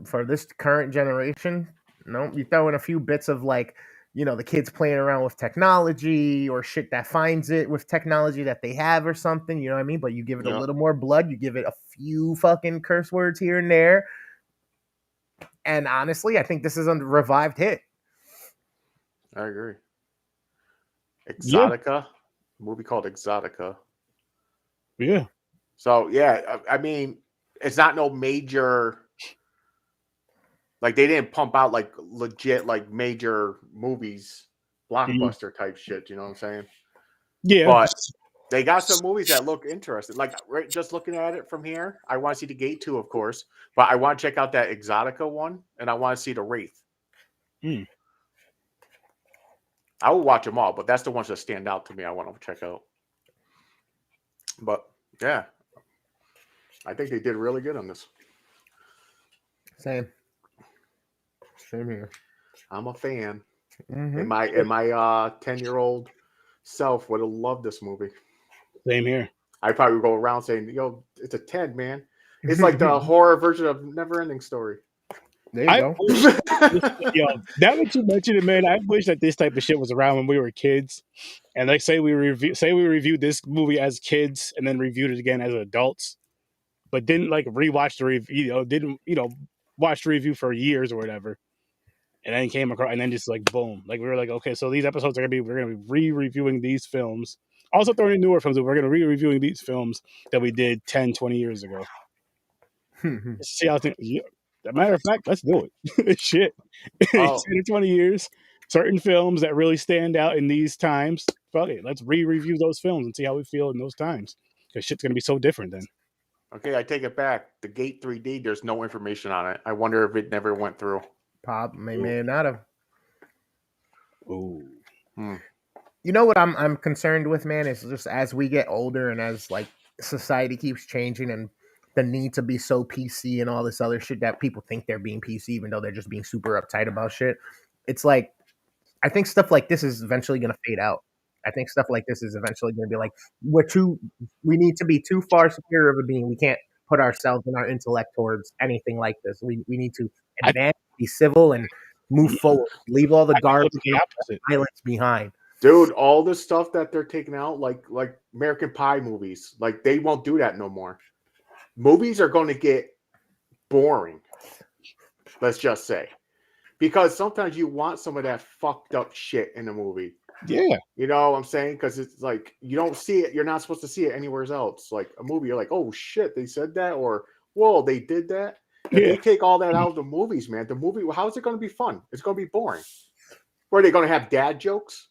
for this current generation. No, you throw in a few bits of like, the kids playing around with technology or shit that finds it with technology that they have or something, you know what I mean? But you give it a little more blood, you give it a few fucking curse words here and there. And honestly, I think this is a revived hit. I agree. Exotica, movie called Exotica. Yeah. So yeah, I mean, it's not no major. Like they didn't pump out like legit like major movies, blockbuster type shit. You know what I'm saying? Yeah. But they got some movies that look interesting. Like right, just looking at it from here, I want to see the Gate 2, of course, but I want to check out that Exotica one, and I want to see the Wraith. I will watch them all, but that's the ones that stand out to me. I want to check out. But yeah, I think they did really good on this. Same here. I'm a fan. Mm-hmm. And my 10-year-old self would have loved this movie. Same here. I probably would go around saying, "Yo, it's a 10, man. It's like the horror version of Never Ending Story." There you go. Now that you mentioned it, man, I wish that this type of shit was around when we were kids. And like say we reviewed this movie as kids and then reviewed it again as adults, but didn't like rewatch the review, didn't watch the review for years or whatever. And then came across and then just like boom. Like we were like, okay, so these episodes we're gonna be re-reviewing these films. Also throwing in newer films, but we're gonna re-reviewing these films that we did 10, 20 years ago. See how things. As a matter of fact, let's do it. Shit. 10 or 20 years, certain films that really stand out in these times. Fuck it. Let's re-review those films and see how we feel in those times. Because shit's going to be so different then. Okay, I take it back. The Gate 3D, there's no information on it. I wonder if it never went through. Pop may not have. Ooh. You know what I'm concerned with, man, is just as we get older and as like society keeps changing and the need to be so PC and all this other shit that people think they're being PC even though they're just being super uptight about shit. It's like, I think stuff like this is eventually going to fade out. I think stuff like this is eventually going to be like, we need to be too far superior of a being. We can't put ourselves and our intellect towards anything like this. We need to advance, be civil, and move forward. Leave all the garbage and violence behind. Dude, all the stuff that they're taking out, like American Pie movies, like they won't do that no more. Movies are going to get boring, let's just say. Because sometimes you want some of that fucked up shit in a movie. Yeah. You know what I'm saying? Because it's like, you don't see it. You're not supposed to see it anywhere else. Like a movie, you're like, oh shit, they said that. Or, whoa, they did that. If they take all that out of the movies, man, the movie, how is it going to be fun? It's going to be boring. Where are they going to have dad jokes?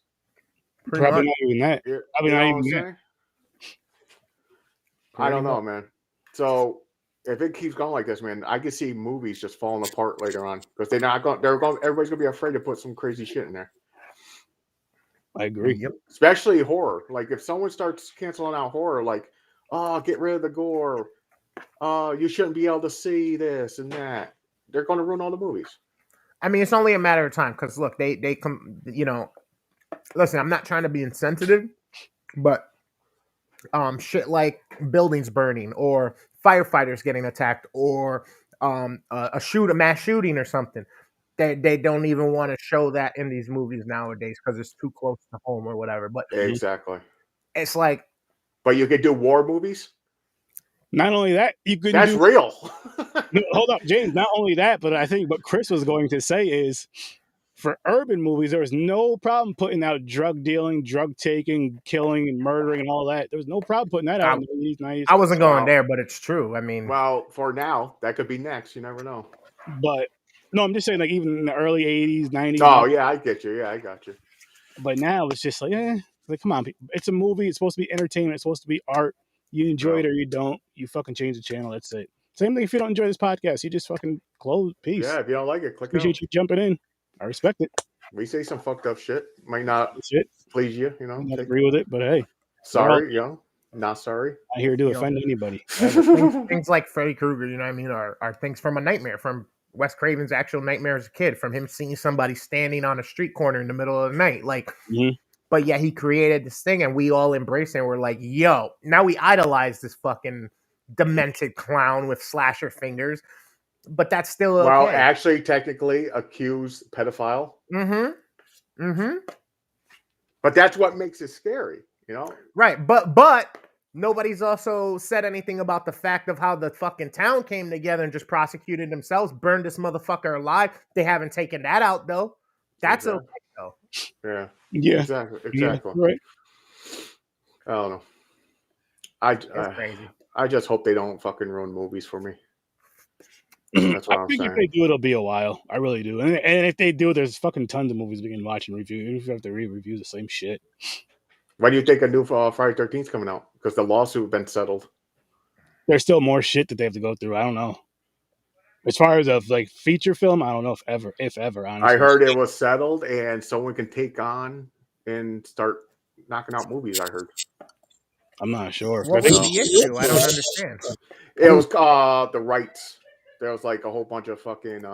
Probably not even that. Probably not even that. I don't know, man. So if it keeps going like this, man, I can see movies just falling apart later on because everybody's gonna be afraid to put some crazy shit in there. I agree. Yep. Especially horror. Like if someone starts canceling out horror, like, oh, get rid of the gore. You shouldn't be able to see this and that. They're gonna ruin all the movies. I mean, it's only a matter of time because look, they come. Listen, I'm not trying to be insensitive, but shit like buildings burning or firefighters getting attacked or a mass shooting or something. They don't even want to show that in these movies nowadays because it's too close to home or whatever. But exactly, it's like. But you could do war movies. Not only that, you could. That's real. No, hold up, James. Not only that, but I think what Chris was going to say is, for urban movies, there was no problem putting out drug dealing, drug taking, killing, and murdering, and all that. There was no problem putting that out in the 80s, 90s. I wasn't going there, but it's true. I mean, well, for now, that could be next. You never know. But no, I'm just saying, like even in the early 80s, 90s. Oh yeah, I get you. Yeah, I got you. But now it's just like, like come on, it's a movie. It's supposed to be entertainment. It's supposed to be art. You enjoy it or you don't. You fucking change the channel. That's it. Same thing if you don't enjoy this podcast. You just fucking close. Peace. Yeah, if you don't like it, click out. Appreciate you jumping in. I respect it. We say some fucked up shit. Might not please you, I don't agree with it, but hey. Sorry, not sorry. Not here to offend anybody. things like Freddy Krueger, you know what I mean, are things from a nightmare from Wes Craven's actual nightmare as a kid, from him seeing somebody standing on a street corner in the middle of the night. Like, but yeah, he created this thing and we all embraced it. And we're like, yo, now we idolize this fucking demented clown with slasher fingers. But that's still okay. Well, actually, technically, accused pedophile. But that's what makes it scary, you know? Right, but nobody's also said anything about the fact of how the fucking town came together and just prosecuted themselves, burned this motherfucker alive. They haven't taken that out, though. That's okay, though. Yeah. Yeah. Exactly. Yeah, right. I don't know. Crazy. I just hope they don't fucking ruin movies for me. That's what I'm saying. If they do, it'll be a while. I really do. And if they do, there's fucking tons of movies we can watch and review. Even if we have to re-review the same shit. Why do you think a new Friday 13th coming out? Because the lawsuit has been settled. There's still more shit that they have to go through. I don't know. As far as a like feature film, I don't know if ever. Honestly, I heard it was settled and someone can take on and start knocking out movies. I heard. I'm not sure. What was the issue? I don't understand. It was the rights. There was like a whole bunch of fucking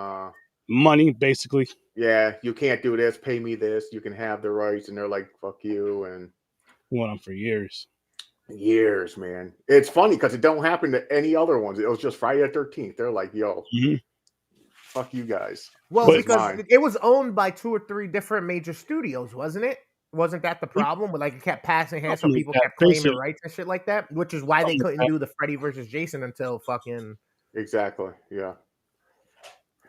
money, basically. Yeah, you can't do this. Pay me this. You can have the rights, and they're like, "Fuck you." And went on for years. Years, man. It's funny because it don't happen to any other ones. It was just Friday the 13th. They're like, "Yo, fuck you guys." Well, because it was owned by 2 or 3 different major studios, wasn't it? Wasn't that the problem? Like it kept passing hands, so people kept claiming rights and shit like that, which is why they couldn't do the Freddy versus Jason until fucking. Exactly. Yeah.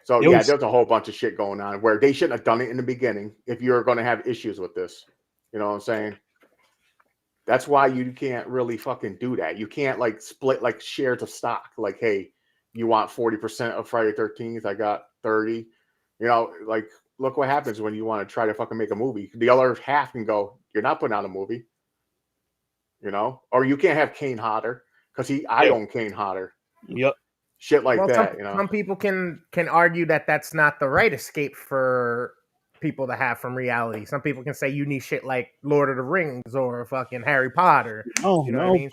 So there's a whole bunch of shit going on where they shouldn't have done it in the beginning if you're going to have issues with this. You know what I'm saying? That's why you can't really fucking do that. You can't like split like shares of stock. Like, hey, you want 40% of Friday 13th? I got 30. You know, like look what happens when you want to try to fucking make a movie. The other half can go, you're not putting out a movie. You know, or you can't have Kane Hodder because I own Kane Hodder. Yep. Shit like that. You know, some people can argue that that's not the right escape for people to have from reality. Some people can say you need shit like Lord of the Rings or fucking Harry Potter. Oh, you know what I mean?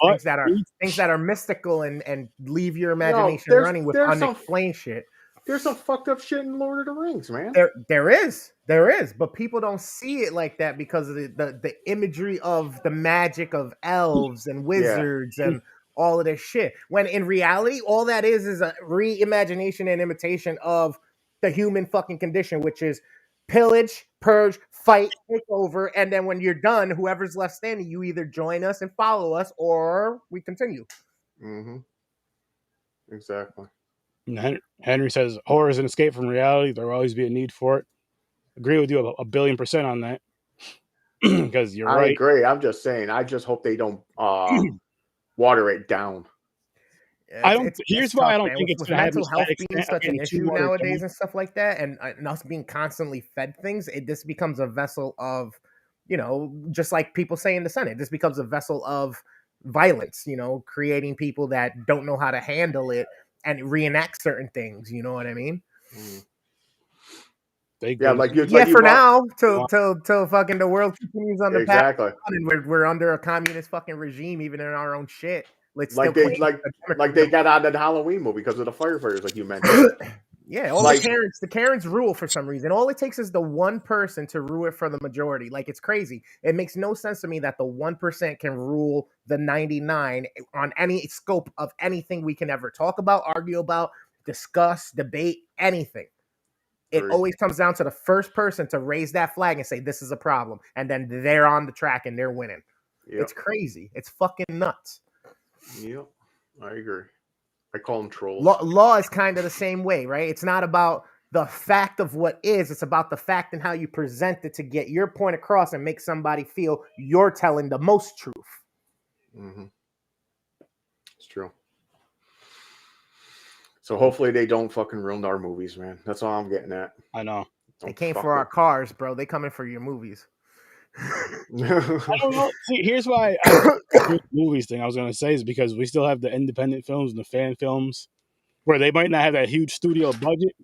Things that are mystical and leave your imagination running with unexplained shit. There's some fucked up shit in Lord of the Rings, man. There is, but people don't see it like that because of the imagery of the magic of elves and wizards and all of this shit. When in reality, all that is a reimagination and imitation of the human fucking condition, which is pillage, purge, fight, take over, and then when you're done, whoever's left standing, you either join us and follow us, or we continue. Exactly. Henry says horror is an escape from reality. There will always be a need for it. Agree with you 1,000,000,000% on that. Because you're right. I agree. I'm just saying. I just hope they don't water it down. Here's why I don't think it's mental health being such an issue nowadays and stuff like that, and us being constantly fed things. This becomes a vessel of, you know, just like people say in the Senate. This becomes a vessel of violence. You know, creating people that don't know how to handle it and reenact certain things. You know what I mean? For now, till fucking the world continues on the path, and we're under a communist fucking regime, even in our own shit. Like they got out of the Halloween movie because of the firefighters, like you mentioned. Yeah, the Karens rule for some reason. All it takes is the one person to rule it for the majority. Like, it's crazy. It makes no sense to me that the 1% can rule the 99 on any scope of anything we can ever talk about, argue about, discuss, debate, anything. It always comes down to the first person to raise that flag and say, this is a problem. And then they're on the track and they're winning. Yep. It's crazy. It's fucking nuts. Yep, I agree. I call them trolls. Law is kind of the same way, right? It's not about the fact of what is. It's about the fact and how you present it to get your point across and make somebody feel you're telling the most truth. It's true. So hopefully they don't fucking ruin our movies, man. That's all I'm getting at. I know. They came for our cars, bro. They coming for your movies. I don't know. See, here's why movies thing I was gonna say is because we still have the independent films and the fan films where they might not have that huge studio budget,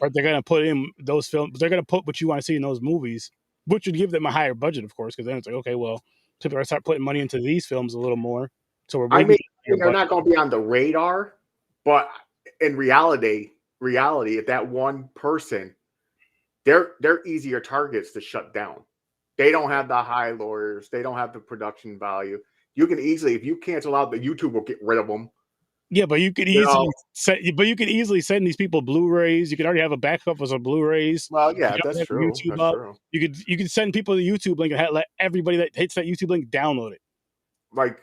but they're gonna put in those films. They're gonna put what you want to see in those movies, which would give them a higher budget, of course, because then it's like, okay, well, people are start putting money into these films a little more. So they're not gonna be on the radar, but in reality, reality, that one person, they're easier targets to shut down. They don't have the high lawyers. They don't have the production value. You can easily, if you cancel out, the YouTube will get rid of them. Yeah, but you could easily send these people Blu-rays. You could already have a backup of some Blu-rays. Well, yeah, that's true. YouTube up. True. You could send people the YouTube link and let everybody that hits that YouTube link download it. Like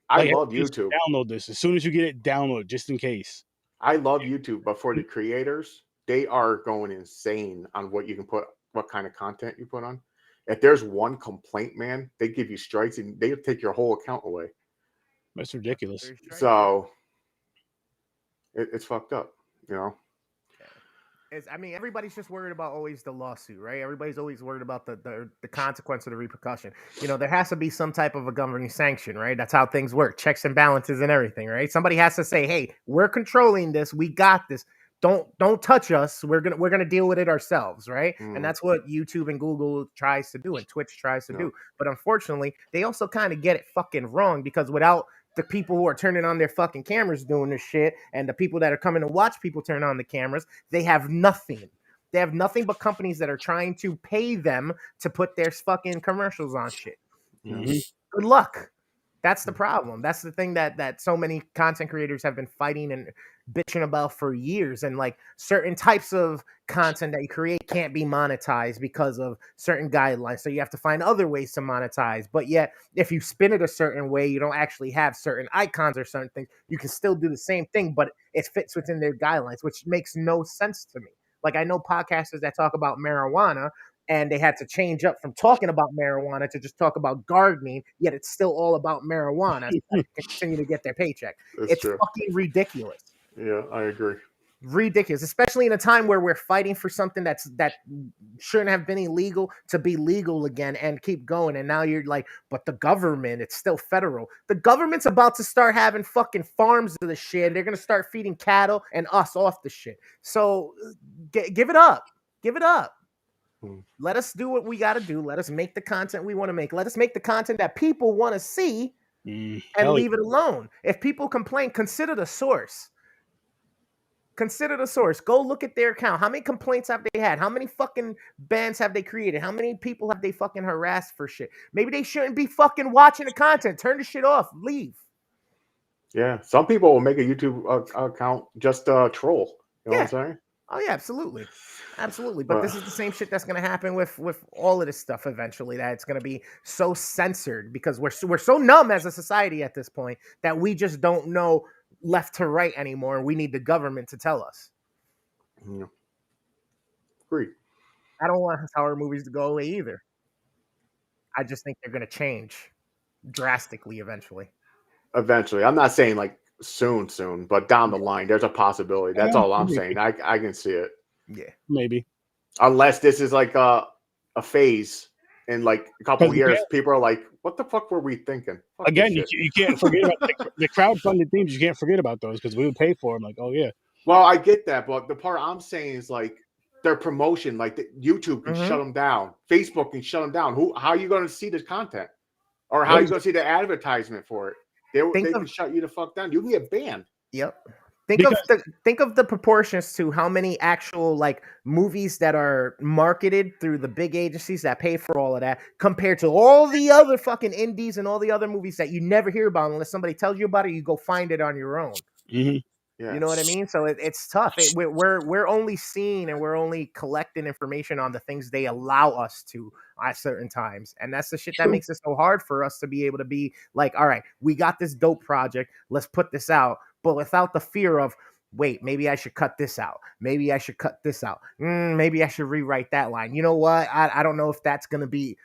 I love YouTube. Download this as soon as you get it. Download just in case. I love YouTube, but for the creators, they are going insane on what you can put, what kind of content you put on. If there's one complaint, man, they give you strikes and they take your whole account away. That's ridiculous. So it's fucked up, you know. I mean, everybody's just worried about always the lawsuit, right? Everybody's always worried about the consequence of the repercussion. You know, there has to be some type of a governing sanction, right? That's how things work, checks and balances and everything, right? Somebody has to say, "Hey, we're controlling this. We got this. Don't touch us. We're gonna deal with it ourselves," right? And that's what YouTube and Google tries to do, and Twitch tries to do. But unfortunately, they also kind of get it fucking wrong, because without the people who are turning on their fucking cameras doing this shit, and the people that are coming to watch people turn on the cameras, they have nothing. They have nothing but companies that are trying to pay them to put their fucking commercials on shit. Good luck. That's the problem. That's the thing that so many content creators have been fighting and bitching about for years. And like, certain types of content that you create can't be monetized because of certain guidelines. So you have to find other ways to monetize. But yet, if you spin it a certain way, you don't actually have certain icons or certain things. You can still do the same thing, but it fits within their guidelines, which makes no sense to me. Like, I know podcasters that talk about marijuana, and they had to change up from talking about marijuana to just talk about gardening, yet it's still all about marijuana. So they continue to get their paycheck. It's fucking ridiculous. Yeah, I agree. Ridiculous, especially in a time where we're fighting for something that shouldn't have been illegal to be legal again and keep going. And now you're like, but the government, it's still federal. The government's about to start having fucking farms of the shit. They're going to start feeding cattle and us off the shit. So give it up. Give it up. Let us do what we got to do. Let us make the content we want to make. Let us make the content that people want to see and leave it alone. If people complain, consider the source. Consider the source. Go look at their account. How many complaints have they had? How many fucking bans have they created? How many people have they fucking harassed for shit? Maybe they shouldn't be fucking watching the content. Turn the shit off. Leave. Yeah. Some people will make a YouTube account just troll. You know what I'm saying? Oh yeah, absolutely. Absolutely. But this is the same shit that's going to happen with all of this stuff eventually, that it's going to be so censored because we're so numb as a society at this point that we just don't know left to right anymore. We need the government to tell us. Yeah. Agreed. I don't want horror movies to go away either. I just think they're going to change drastically eventually. Eventually. I'm not saying like soon, but down the line, there's a possibility. That's all I'm saying. I can see it. Yeah, maybe. Unless this is like a phase in like a couple years, people are like, "What the fuck were we thinking?" Fuck again, you can't forget about the crowdfunded themes. You can't forget about those because we would pay for them. Like, oh yeah. Well, I get that, but the part I'm saying is like their promotion. Like YouTube can shut them down, Facebook can shut them down. How are you going to see this content, or how are you going to see the advertisement for it? They can shut you the fuck down. You can get banned. Yep. Think of the proportions to how many actual like movies that are marketed through the big agencies that pay for all of that compared to all the other fucking indies and all the other movies that you never hear about unless somebody tells you about it. You go find it on your own. Mm-hmm. Yeah. You know what I mean? So it's tough. We're only seeing and we're only collecting information on the things they allow us to at certain times. And that's the shit that makes it so hard for us to be able to be like, all right, we got this dope project. Let's put this out. But without the fear of, wait, maybe I should cut this out. Maybe I should cut this out. Maybe I should rewrite that line. You know what? I don't know if that's going to be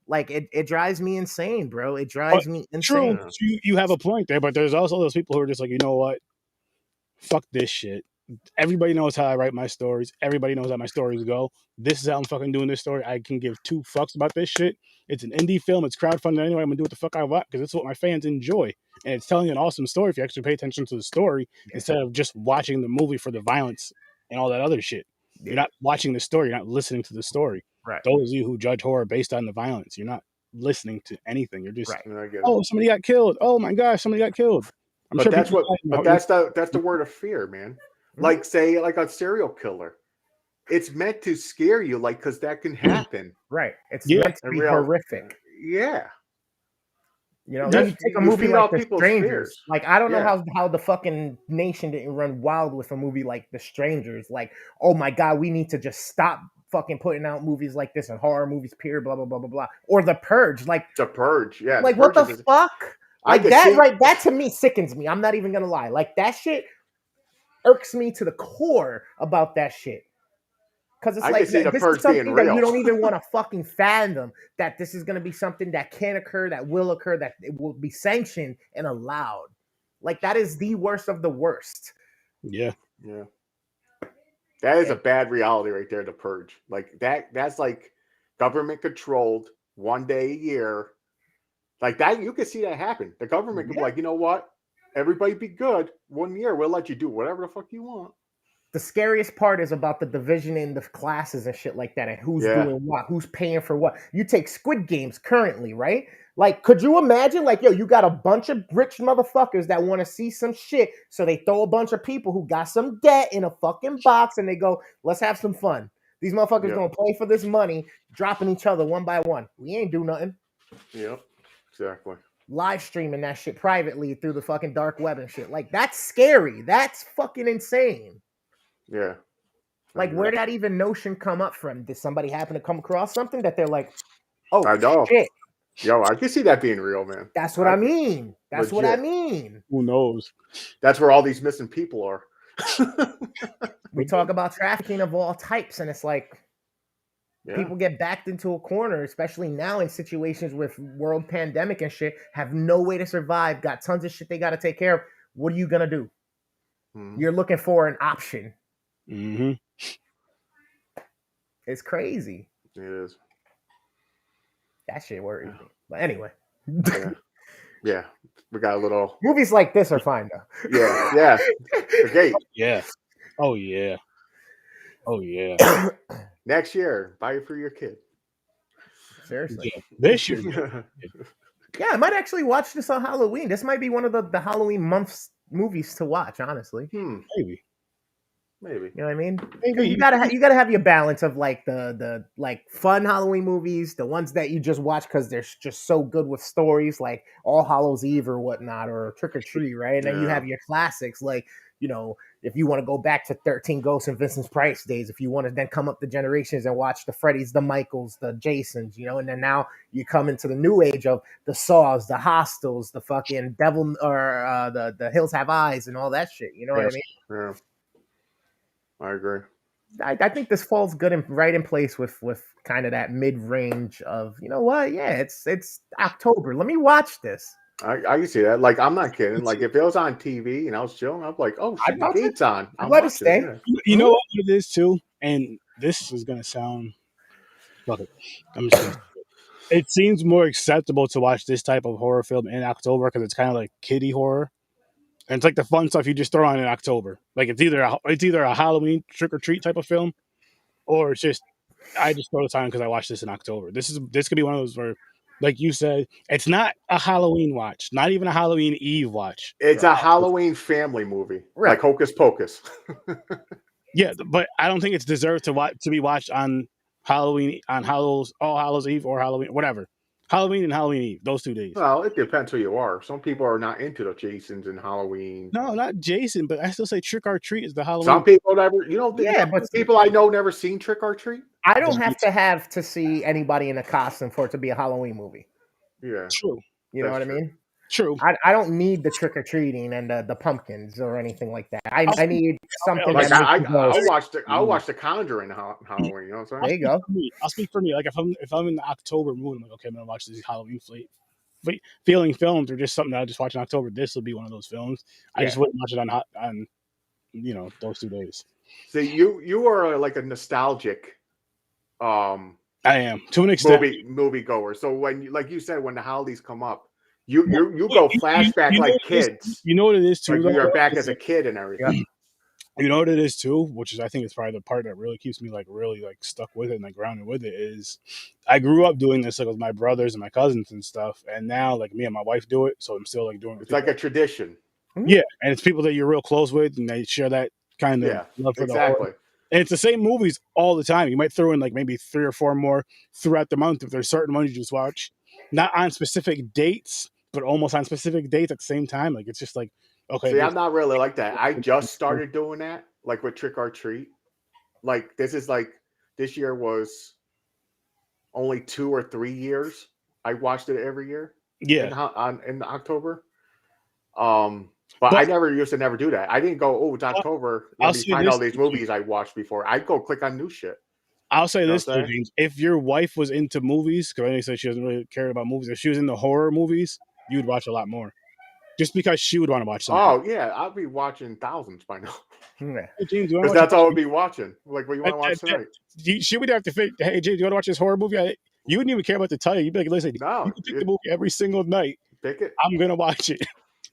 like, it drives me insane, bro. It drives me insane. True. You have a point there, but there's also those people who are just like, you know what? Fuck this shit. Everybody knows how I write my stories. Everybody knows how my stories go. This is how I'm fucking doing this story. I can give two fucks about this shit. It's an indie film. It's crowdfunded anyway. I'm gonna do what the fuck I want because it's what my fans enjoy. And it's telling an awesome story if you actually pay attention to the story instead of just watching the movie for the violence and all that other shit. Yeah. You're not watching the story. You're not listening to the story. Right. Those of you who judge horror based on the violence, you're not listening to anything. You're just, oh, somebody got killed. Oh my gosh, somebody got killed. But that's the word of fear, man. Like say like a serial killer. It's meant to scare you, like because that can happen. Right. It's meant to be horrific. Yeah. You know, you take a movie like The Strangers. Fears. Like, I don't know how the fucking nation didn't run wild with a movie like The Strangers. Like, oh my God, we need to just stop fucking putting out movies like this and horror movies, period, blah, blah, blah, blah, blah. Or The Purge. Like, The Purge, yeah. Like, what the fuck? Like, that to me sickens me. I'm not even gonna lie. Like, that shit irks me to the core about that shit. Because it's like, this is something that you don't even want to fucking fathom, that this is going to be something that can occur, that will occur, that it will be sanctioned and allowed. Like, that is the worst of the worst. Yeah. Yeah. That is a bad reality right there, The Purge. Like, that's like government controlled, 1 day a year. Like that, you can see that happen. The government can be like, you know what? Everybody be good. 1 year, we'll let you do whatever the fuck you want. The scariest part is about the division in the classes and shit like that, and who's doing what, who's paying for what. You take Squid Games currently, right? Like, could you imagine, like, yo, you got a bunch of rich motherfuckers that want to see some shit, so they throw a bunch of people who got some debt in a fucking box, and they go, let's have some fun. These motherfuckers gonna play for this money, dropping each other one by one. We ain't do nothing. Yep, exactly. Live streaming that shit privately through the fucking dark web and shit. Like, that's scary. That's fucking insane. Yeah. Like, where did that even notion come up from? Did somebody happen to come across something that they're like, oh, I know. Shit. Yo, I can see that being real, man. That's what I mean. That's what I mean. Who knows? That's where all these missing people are. We talk about trafficking of all types, and it's like people get backed into a corner, especially now in situations with world pandemic and shit, have no way to survive, got tons of shit they got to take care of. What are you going to do? Mm-hmm. You're looking for an option. Mm-hmm. It's crazy. It is. That shit worries me. But anyway. Yeah. We got a little... Movies like this are fine, though. Yeah. Okay. Yeah. Oh, yeah. Oh, yeah. Next year, buy it for your kid. Seriously. Yeah. This year. Yeah, I might actually watch this on Halloween. This might be one of the Halloween month's movies to watch, honestly. Maybe. You know what I mean? Maybe. You gotta have your balance of like the like fun Halloween movies, the ones that you just watch because they're just so good with stories, like All Hallows Eve or whatnot, or Trick or Treat, right? And then you have your classics, like, you know, if you want to go back to 13 Ghosts and Vincent Price days, if you want to then come up the generations and watch the Freddys, the Michaels, the Jasons, you know, and then now you come into the new age of the Saws, the Hostels, the fucking Devil, or the Hills Have Eyes and all that shit. You know what I mean? Yeah. I agree. I think this falls good and right in place with kind of that mid range of, you know what? Yeah, it's October. Let me watch this. I can see that. Like, I'm not kidding. Like, if it was on TV and I was chilling, I'm like, oh shit, the gate's on. I'd let it stay. Yeah. You know what it is too, and this is gonna sound. Fuck it. I'm just gonna. It seems more acceptable to watch this type of horror film in October because it's kind of like kiddie horror. And it's like the fun stuff you just throw on in October. Like it's either a Halloween trick or treat type of film, or it's just I just throw this on because I watched this in October. This could be one of those where, like you said, it's not a Halloween watch, not even a Halloween Eve watch. It's a Halloween family movie, like Hocus Pocus. Yeah, but I don't think it's deserved to be watched on Halloween, on All Hallows Eve or Halloween, whatever. Halloween and Halloween Eve, those 2 days. Well, it depends who you are. Some people are not into the Jasons and Halloween. No, not Jason, but I still say Trick or Treat is the Halloween. Some people never, but people I know never seen Trick or Treat. I don't have to see anybody in a costume for it to be a Halloween movie. Yeah, true. You know what I mean? True. I don't need the trick or treating and the pumpkins or anything like that. I need something. Like I'll watch The Conjuring Halloween. You know what I'm saying? There you go. I'll speak for me. Like if I'm in the October mood, I'm like, okay, I'm gonna watch these Halloween feeling films or just something that I just watch in October. This will be one of those films. I just wouldn't watch it on those 2 days. So you are like a nostalgic. I am to an extent movie goer. So when, like you said, when the holidays come up. You go flashback like kids. You know what it is too. Like you're back as a kid and everything. You know what it is too, which is I think it's probably the part that really keeps me really stuck with it and like grounded with it is I grew up doing this like with my brothers and my cousins and stuff, and now like me and my wife do it, so I'm still like doing it. It's like a tradition. Yeah, and it's people that you're real close with, and they share that kind of love for the horror. And it's the same movies all the time. You might throw in like maybe 3 or 4 more throughout the month if there's certain ones you just watch, not on specific dates, but almost on specific dates at the same time. Like it's just like, okay. See, I'm not really like that. I just started doing that, like with Trick or Treat. Like this year was only 2 or 3 years. I watched it every year. Yeah, in October. But I used to never do that. I didn't go, oh, it's October. Let me find all these movies I watched before. I'd go click on new shit. I'll say this, though, James. If your wife was into movies, because I know you said she doesn't really care about movies, if she was into horror movies, you would watch a lot more. Just because she would want to watch something. Oh, yeah. I'll be watching thousands by now. Hey, James, because that's all I'd be watching. Like, what you want to watch tonight? She would have to fit, hey, James, you want to watch this horror movie? You wouldn't even care about the title. You'd be like, listen, you can pick the movie every single night. Pick it. I'm going to watch it.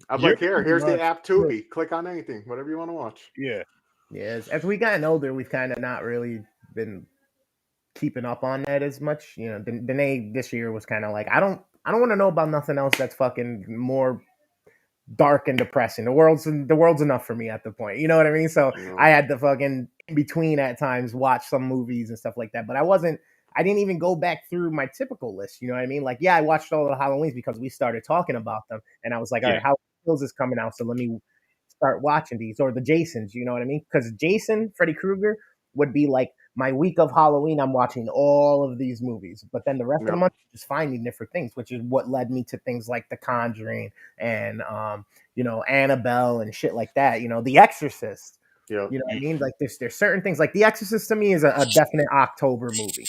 I'm like, here's the app Tubi. Click on anything, whatever you want to watch. Yeah. Yeah. As we gotten older, we've kind of not really been keeping up on that as much. You know, Danae this year was kind of like, I don't want to know about nothing else that's fucking more dark and depressing. The world's enough for me at the point. You know what I mean? So I had to fucking in between at times watch some movies and stuff like that. But I didn't even go back through my typical list. You know what I mean? Like, yeah, I watched all the Halloweens because we started talking about them. And I was like, all right, how Kills is coming out, so let me start watching these. Or the Jasons, you know what I mean? Because Jason, Freddy Krueger, would be like my week of Halloween. I'm watching all of these movies. But then the rest of the month, just finding different things, which is what led me to things like The Conjuring and, Annabelle and shit like that. You know, The Exorcist. Yeah. You know what I mean? Like there's certain things. Like The Exorcist to me is a definite October movie.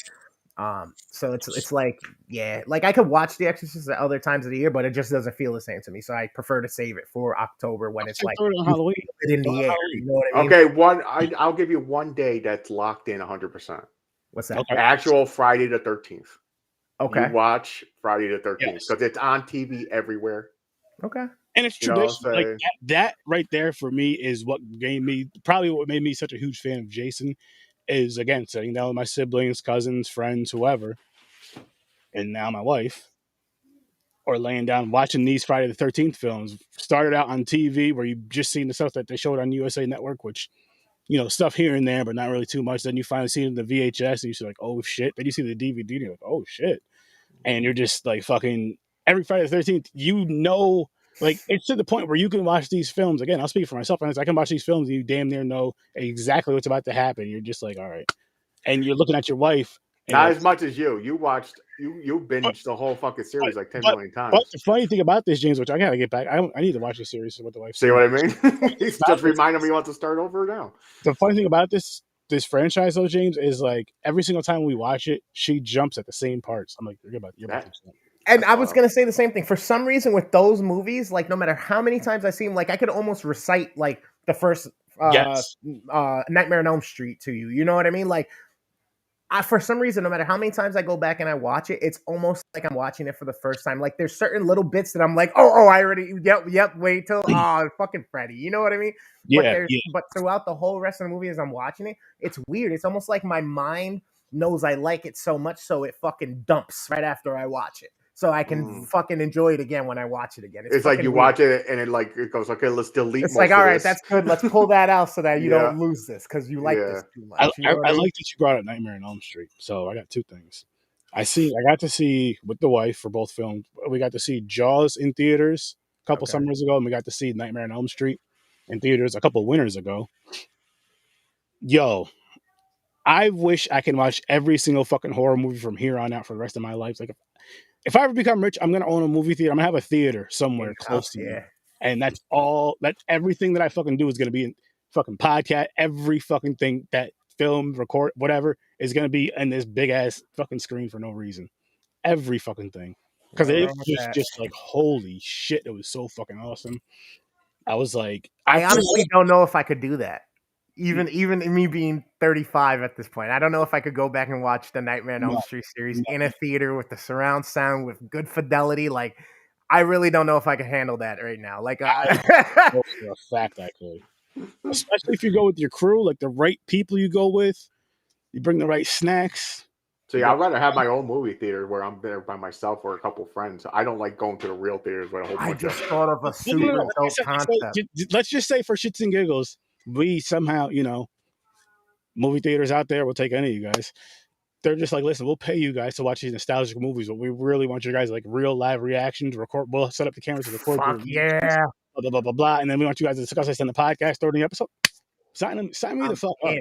So it's like, yeah, like I could watch The Exorcist at other times of the year, but it just doesn't feel the same to me. So I prefer to save it for October when it's like Halloween in the air. You know what I mean? Okay, I'll give you one day that's locked in 100%. What's that? Okay. Actual Friday the 13th. Okay. You watch Friday the 13th because it's on TV everywhere. Okay. And it's tradition. Like that right there for me is what made me such a huge fan of Jason. Is again sitting down with my siblings, cousins, friends, whoever, and now my wife, or laying down watching these Friday the 13th films. Started out on TV where you just seen the stuff that they showed on USA Network, which, stuff here and there, but not really too much. Then you finally see it in the VHS, and you're like, oh shit. Then you see the DVD, and you're like, oh shit. And you're just like fucking every Friday the 13th, like it's to the point where you can watch these films. Again, I'll speak for myself. I can watch these films and you damn near know exactly what's about to happen. You're just like, all right. And you're looking at your wife. Not as much as you. You binged the whole fucking series like 10 million times. But the funny thing about this, James, which I gotta get back, I need to watch the series with the wife. See what I mean? He's just reminding me he wants to start over now. The funny thing about this franchise, though, James, is like every single time we watch it, she jumps at the same parts. I'm like, you're about to. And I was going to say the same thing. For some reason, with those movies, like no matter how many times I see them, like I could almost recite like the first Nightmare on Elm Street to you. You know what I mean? Like, for some reason, no matter how many times I go back and I watch it, it's almost like I'm watching it for the first time. Like there's certain little bits that I'm like, I already, yep, wait till, fucking Freddy. You know what I mean? Yeah, But throughout the whole rest of the movie as I'm watching it, it's weird. It's almost like my mind knows I like it so much, so it fucking dumps right after I watch it. So I can fucking enjoy it again when I watch it again. It's like you watch it and it goes, okay, let's delete. It's like, all right, that's good. Let's pull that out so that you don't lose this because you like this too much. I like that you brought up Nightmare on Elm Street. So I got two things. I got to see with the wife for both films. We got to see Jaws in theaters a couple summers ago, and we got to see Nightmare on Elm Street in theaters a couple winters ago. Yo, I wish I can watch every single fucking horror movie from here on out for the rest of my life. Like, if I ever become rich, I'm going to own a movie theater. I'm going to have a theater somewhere close to me. And that's everything that I fucking do is going to be in fucking podcast. Every fucking thing that film, record, whatever is going to be in this big ass fucking screen for no reason. Every fucking thing. Because it was just like, holy shit. It was so fucking awesome. I was like, I honestly don't know if I could do that. Even me being 35 at this point, I don't know if I could go back and watch the Nightmare on Elm Street series in a theater with the surround sound with good fidelity. Like, I really don't know if I could handle that right now. Like, for a fact, I could. Especially if you go with your crew, like the right people you go with, you bring the right snacks. See, I'd rather have my own movie theater where I'm there by myself or a couple friends. I don't like going to the real theaters with a whole bunch thought of a super dope concept. Let's just say for shits and giggles, we somehow, movie theaters out there will take any of you guys. They're just like, listen, we'll pay you guys to watch these nostalgic movies, but we really want you guys like real live reactions. We'll set up the cameras to record your yeah. blah, blah, blah, blah, blah. And then we want you guys to discuss this in the podcast during the episode. Sign me the fuck up.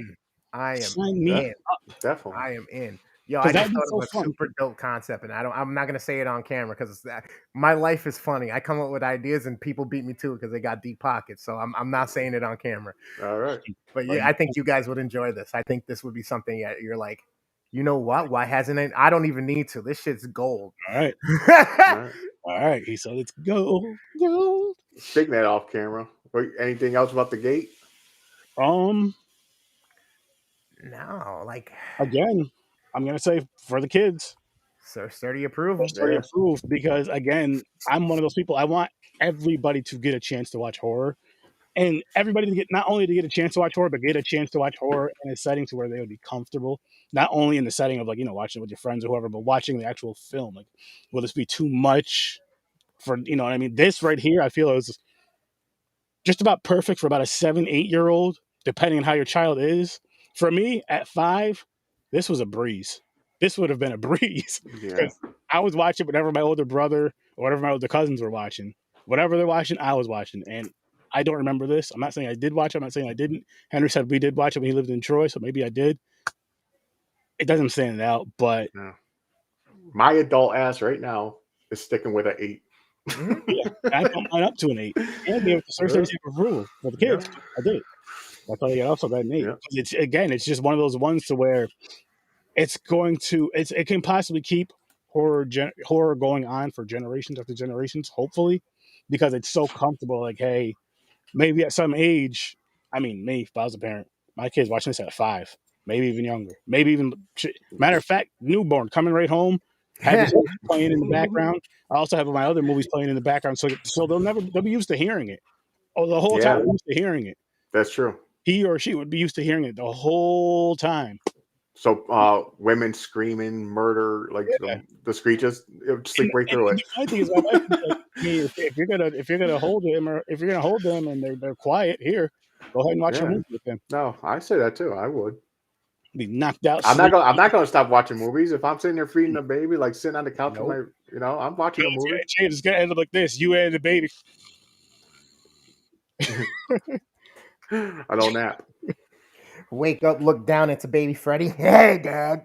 I am Sign me in. up. Definitely. I am in. Yo, I just thought of a fun. super dope concept, and I'm not gonna say it on camera because my life is funny. I come up with ideas, and people beat me to it because they got deep pockets. So I'm not saying it on camera. All right. But yeah, I think you guys would enjoy this. I think this would be something that you're like, you know what? Why hasn't it? I don't even need to. This shit's gold. All right. All right. He said it's gold. Speaking that off camera. Anything else about the gate? No, like again, I'm gonna say for the kids. So sturdy approval. Sturdy approved because again, I'm one of those people. I want everybody to get a chance to watch horror. And everybody to get not only to get a chance to watch horror, but get a chance to watch horror in a setting to where they would be comfortable. Not only in the setting of like, watching it with your friends or whoever, but watching the actual film. Like, will this be too much for what I mean? This right here, I feel is just about perfect for about a 7-8-year-old, depending on how your child is. For me, at 5, this was a breeze. This would have been a breeze. Yeah. I was watching whatever my older brother or whatever my older cousins were watching. Whatever they're watching, I was watching. And I don't remember this. I'm not saying I did watch it. I'm not saying I didn't. Henry said we did watch it when he lived in Troy, so maybe I did. It doesn't stand it out, but my adult ass right now is sticking with an 8. Yeah, I put mine up to an 8. And gave it the certificate of approval for the kids. Yeah. I did. That's why I got also got an 8. Yeah. It's just one of those ones to where it can possibly keep horror going on for generations after generations, hopefully, because it's so comfortable. Like, hey, maybe at some age, me, if I was a parent, my kid's watching this at 5, maybe even younger, maybe even, matter of fact, newborn, coming right home, have this playing in the background. I also have my other movies playing in the background, so they'll be used to hearing it. Oh, the whole time they're used to hearing it. That's true. He or she would be used to hearing it the whole time. So women screaming, murder, like the screeches, it would sleep right through it. I think if you're gonna hold them, or if you're gonna hold them and they're quiet, here, go ahead and watch a movie with them. No, I say that too. I would be knocked out. I'm not gonna stop watching movies if I'm sitting there feeding a baby, like sitting on the couch with my, I'm watching a movie. It's gonna end up like this: you and the baby. I don't nap. Wake up, look down, it's a baby Freddy. Hey, Dad.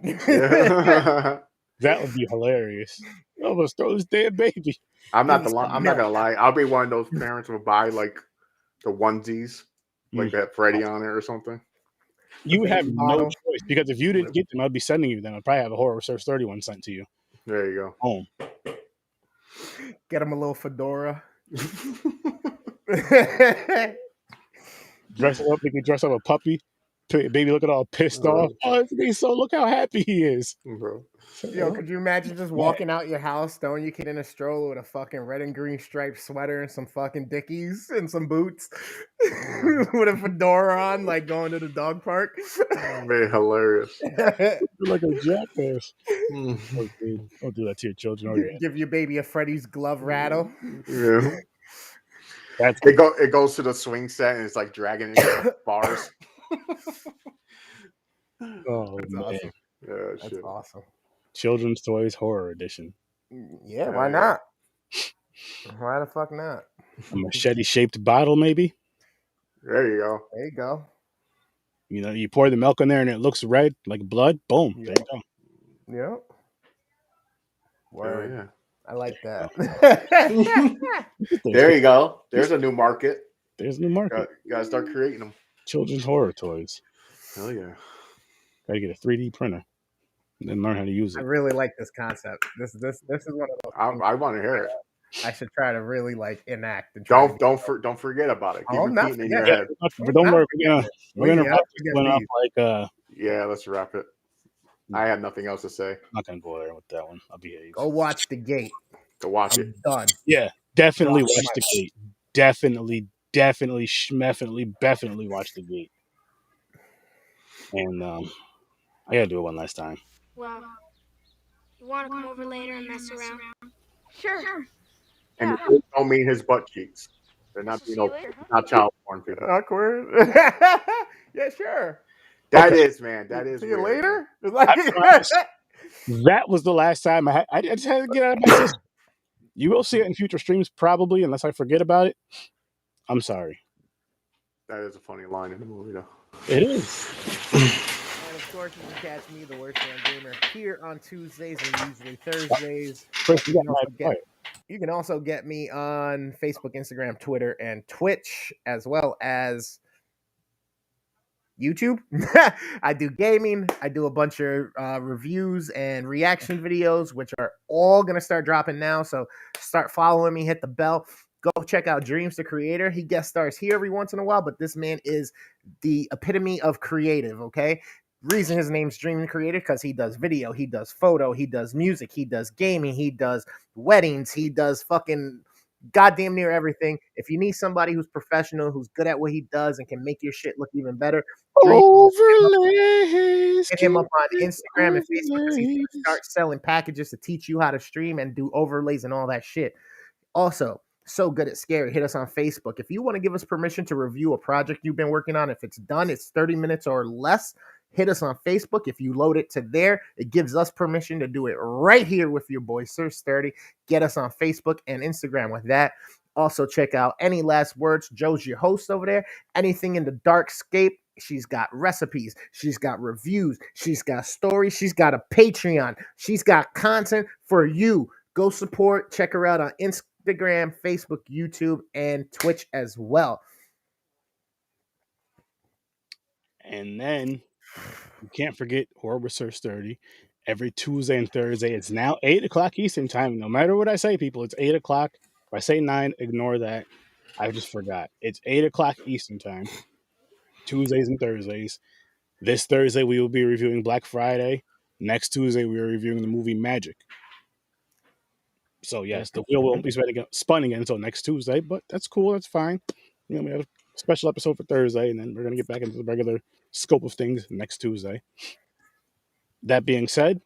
That would be hilarious. Almost throw this damn baby. I'm not gonna lie. I'll be one of those parents who will buy like the onesies, like that Freddy on it or something. You would have no choice because if you didn't get them, I'd be sending you them. I'd probably have a Horror Research 31 sent to you. There you go. Home. Get him a little fedora. Dress up. They can dress up a puppy. Baby looking all pissed off. Oh, look how happy he is. Bro. Yo, could you imagine just walking out your house, throwing your kid in a stroller with a fucking red and green striped sweater and some fucking Dickies and some boots with a fedora on, like going to the dog park? That'd be hilarious. Like a jackass. Don't do that to your children. Give your baby a Freddy's glove rattle. Yeah. It goes to the swing set and it's like dragging it bars. Oh, that's man. Awesome. Yeah, that's awesome. Children's Toys Horror Edition. Yeah, why not? Why the fuck not? A machete-shaped bottle, maybe? There you go. There you go. You pour the milk in there and it looks red, like blood. Boom. There you go. Yep. Word. Yeah. I like that. There you go. There's a new market. There's a new market. You gotta start creating them. Children's horror toys. Hell yeah. Gotta get a 3D printer and then learn how to use it. I really like this concept. This is one of those. I want to hear it. I should try to really enact. And don't forget about it. Keep repeating in your head. But don't worry, we're gonna wrap this one up yeah, let's wrap it. I have nothing else to say. I'm not gonna go there with that one. I'll behave. Go watch The Gate. Go watch it. Done. Yeah, definitely watch The Gate. Definitely watch The Gate. And I gotta do it one last time. Well, you want to come over later and mess around? Sure. And don't mean his butt cheeks. They're not, See you later, huh? not child porn people. Awkward. Yeah, sure. That is, man. That is See you weird, later. man. It's like I promise. That was the last time I just had to get out of my system. You will see it in future streams, probably, unless I forget about it. I'm sorry. That is a funny line in the movie, though. It is. And of course, you can catch me, the Worst Damn Gamer, here on Tuesdays and usually Thursdays. First, You can also get me on Facebook, Instagram, Twitter, and Twitch, as well as YouTube. I do gaming. I do a bunch of reviews and reaction videos, which are all going to start dropping now. So start following me, hit the bell. Go check out Dreams the Creator. He guest stars here every once in a while, but this man is the epitome of creative, okay? Reason his name's Dream the Creator, because he does video, he does photo, he does music, he does gaming, he does weddings, he does fucking goddamn near everything. If you need somebody who's professional, who's good at what he does, and can make your shit look even better, overlays. hit him up on Instagram and Facebook, because he's going to start selling packages to teach you how to stream and do overlays and all that shit. Also, so good at scary. Hit us on Facebook. If you want to give us permission to review a project you've been working on, if it's done, it's 30 minutes or less, hit us on Facebook. If you load it to there, it gives us permission to do it right here with your boy, Sir Sturdy. Get us on Facebook and Instagram with that. Also, check out Any Last Words. Joe's your host over there. Anything in the dark scape. She's got recipes. She's got reviews. She's got stories. She's got a Patreon. She's got content for you. Go support. Check her out on Instagram, Facebook, YouTube, and Twitch as well. And then you can't forget Horror with Sir Sturdy every Tuesday and Thursday. It's now 8 o'clock Eastern time. No matter what I say, people, it's 8 o'clock. If I say 9, ignore that. I just forgot. It's 8 o'clock Eastern time, Tuesdays and Thursdays. This Thursday, we will be reviewing Black Friday. Next Tuesday, we are reviewing the movie Magic. So, yes, the wheel won't be spun again until next Tuesday, but that's cool. That's fine. You know, we have a special episode for Thursday, and then we're going to get back into the regular scope of things next Tuesday. That being said,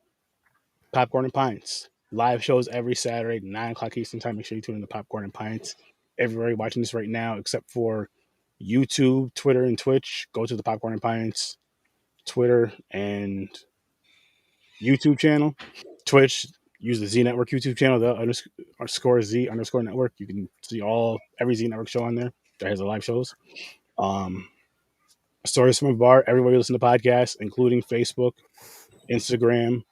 Popcorn and Pints. Live shows every Saturday, 9 o'clock Eastern time. Make sure you tune in to Popcorn and Pints. Everybody watching this right now, except for YouTube, Twitter, and Twitch, go to the Popcorn and Pints Twitter and YouTube channel. Twitch, use the Z Network YouTube channel, the _Z_ network. You can see every Z Network show on there that has the live shows. Stories from a Bar, everybody listen to podcasts, including Facebook, Instagram,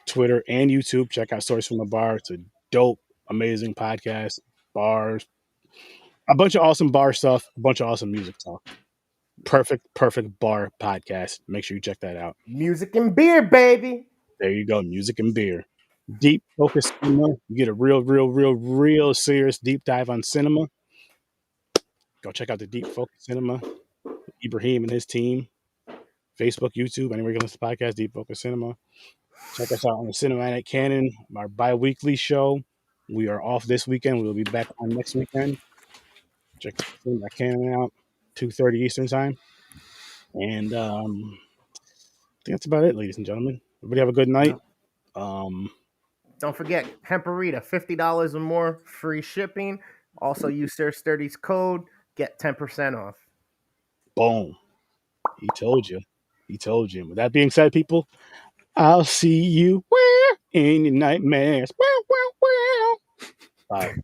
Twitter, and YouTube. Check out Stories from a Bar. It's a dope, amazing podcast. Bars, a bunch of awesome bar stuff, a bunch of awesome music talk. Perfect bar podcast. Make sure you check that out. Music and beer, baby. There you go. Music and beer. Deep focus cinema. You get a real serious deep dive on cinema. Go check out the Deep Focus Cinema. Ibrahim and his team. Facebook, YouTube, anywhere you can listen to the podcast, Deep Focus Cinema. Check us out on the Cinematic Canon, our bi-weekly show. We are off this weekend. We'll be back on next weekend. Check the Cinematic Canon out, 2:30 Eastern time. And I think that's about it, ladies and gentlemen. Everybody have a good night. Don't forget, Hemparita, $50 or more, free shipping. Also, use Sir Sturdy's code, get 10% off. Boom. He told you. With that being said, people, I'll see you in your nightmares. Bye.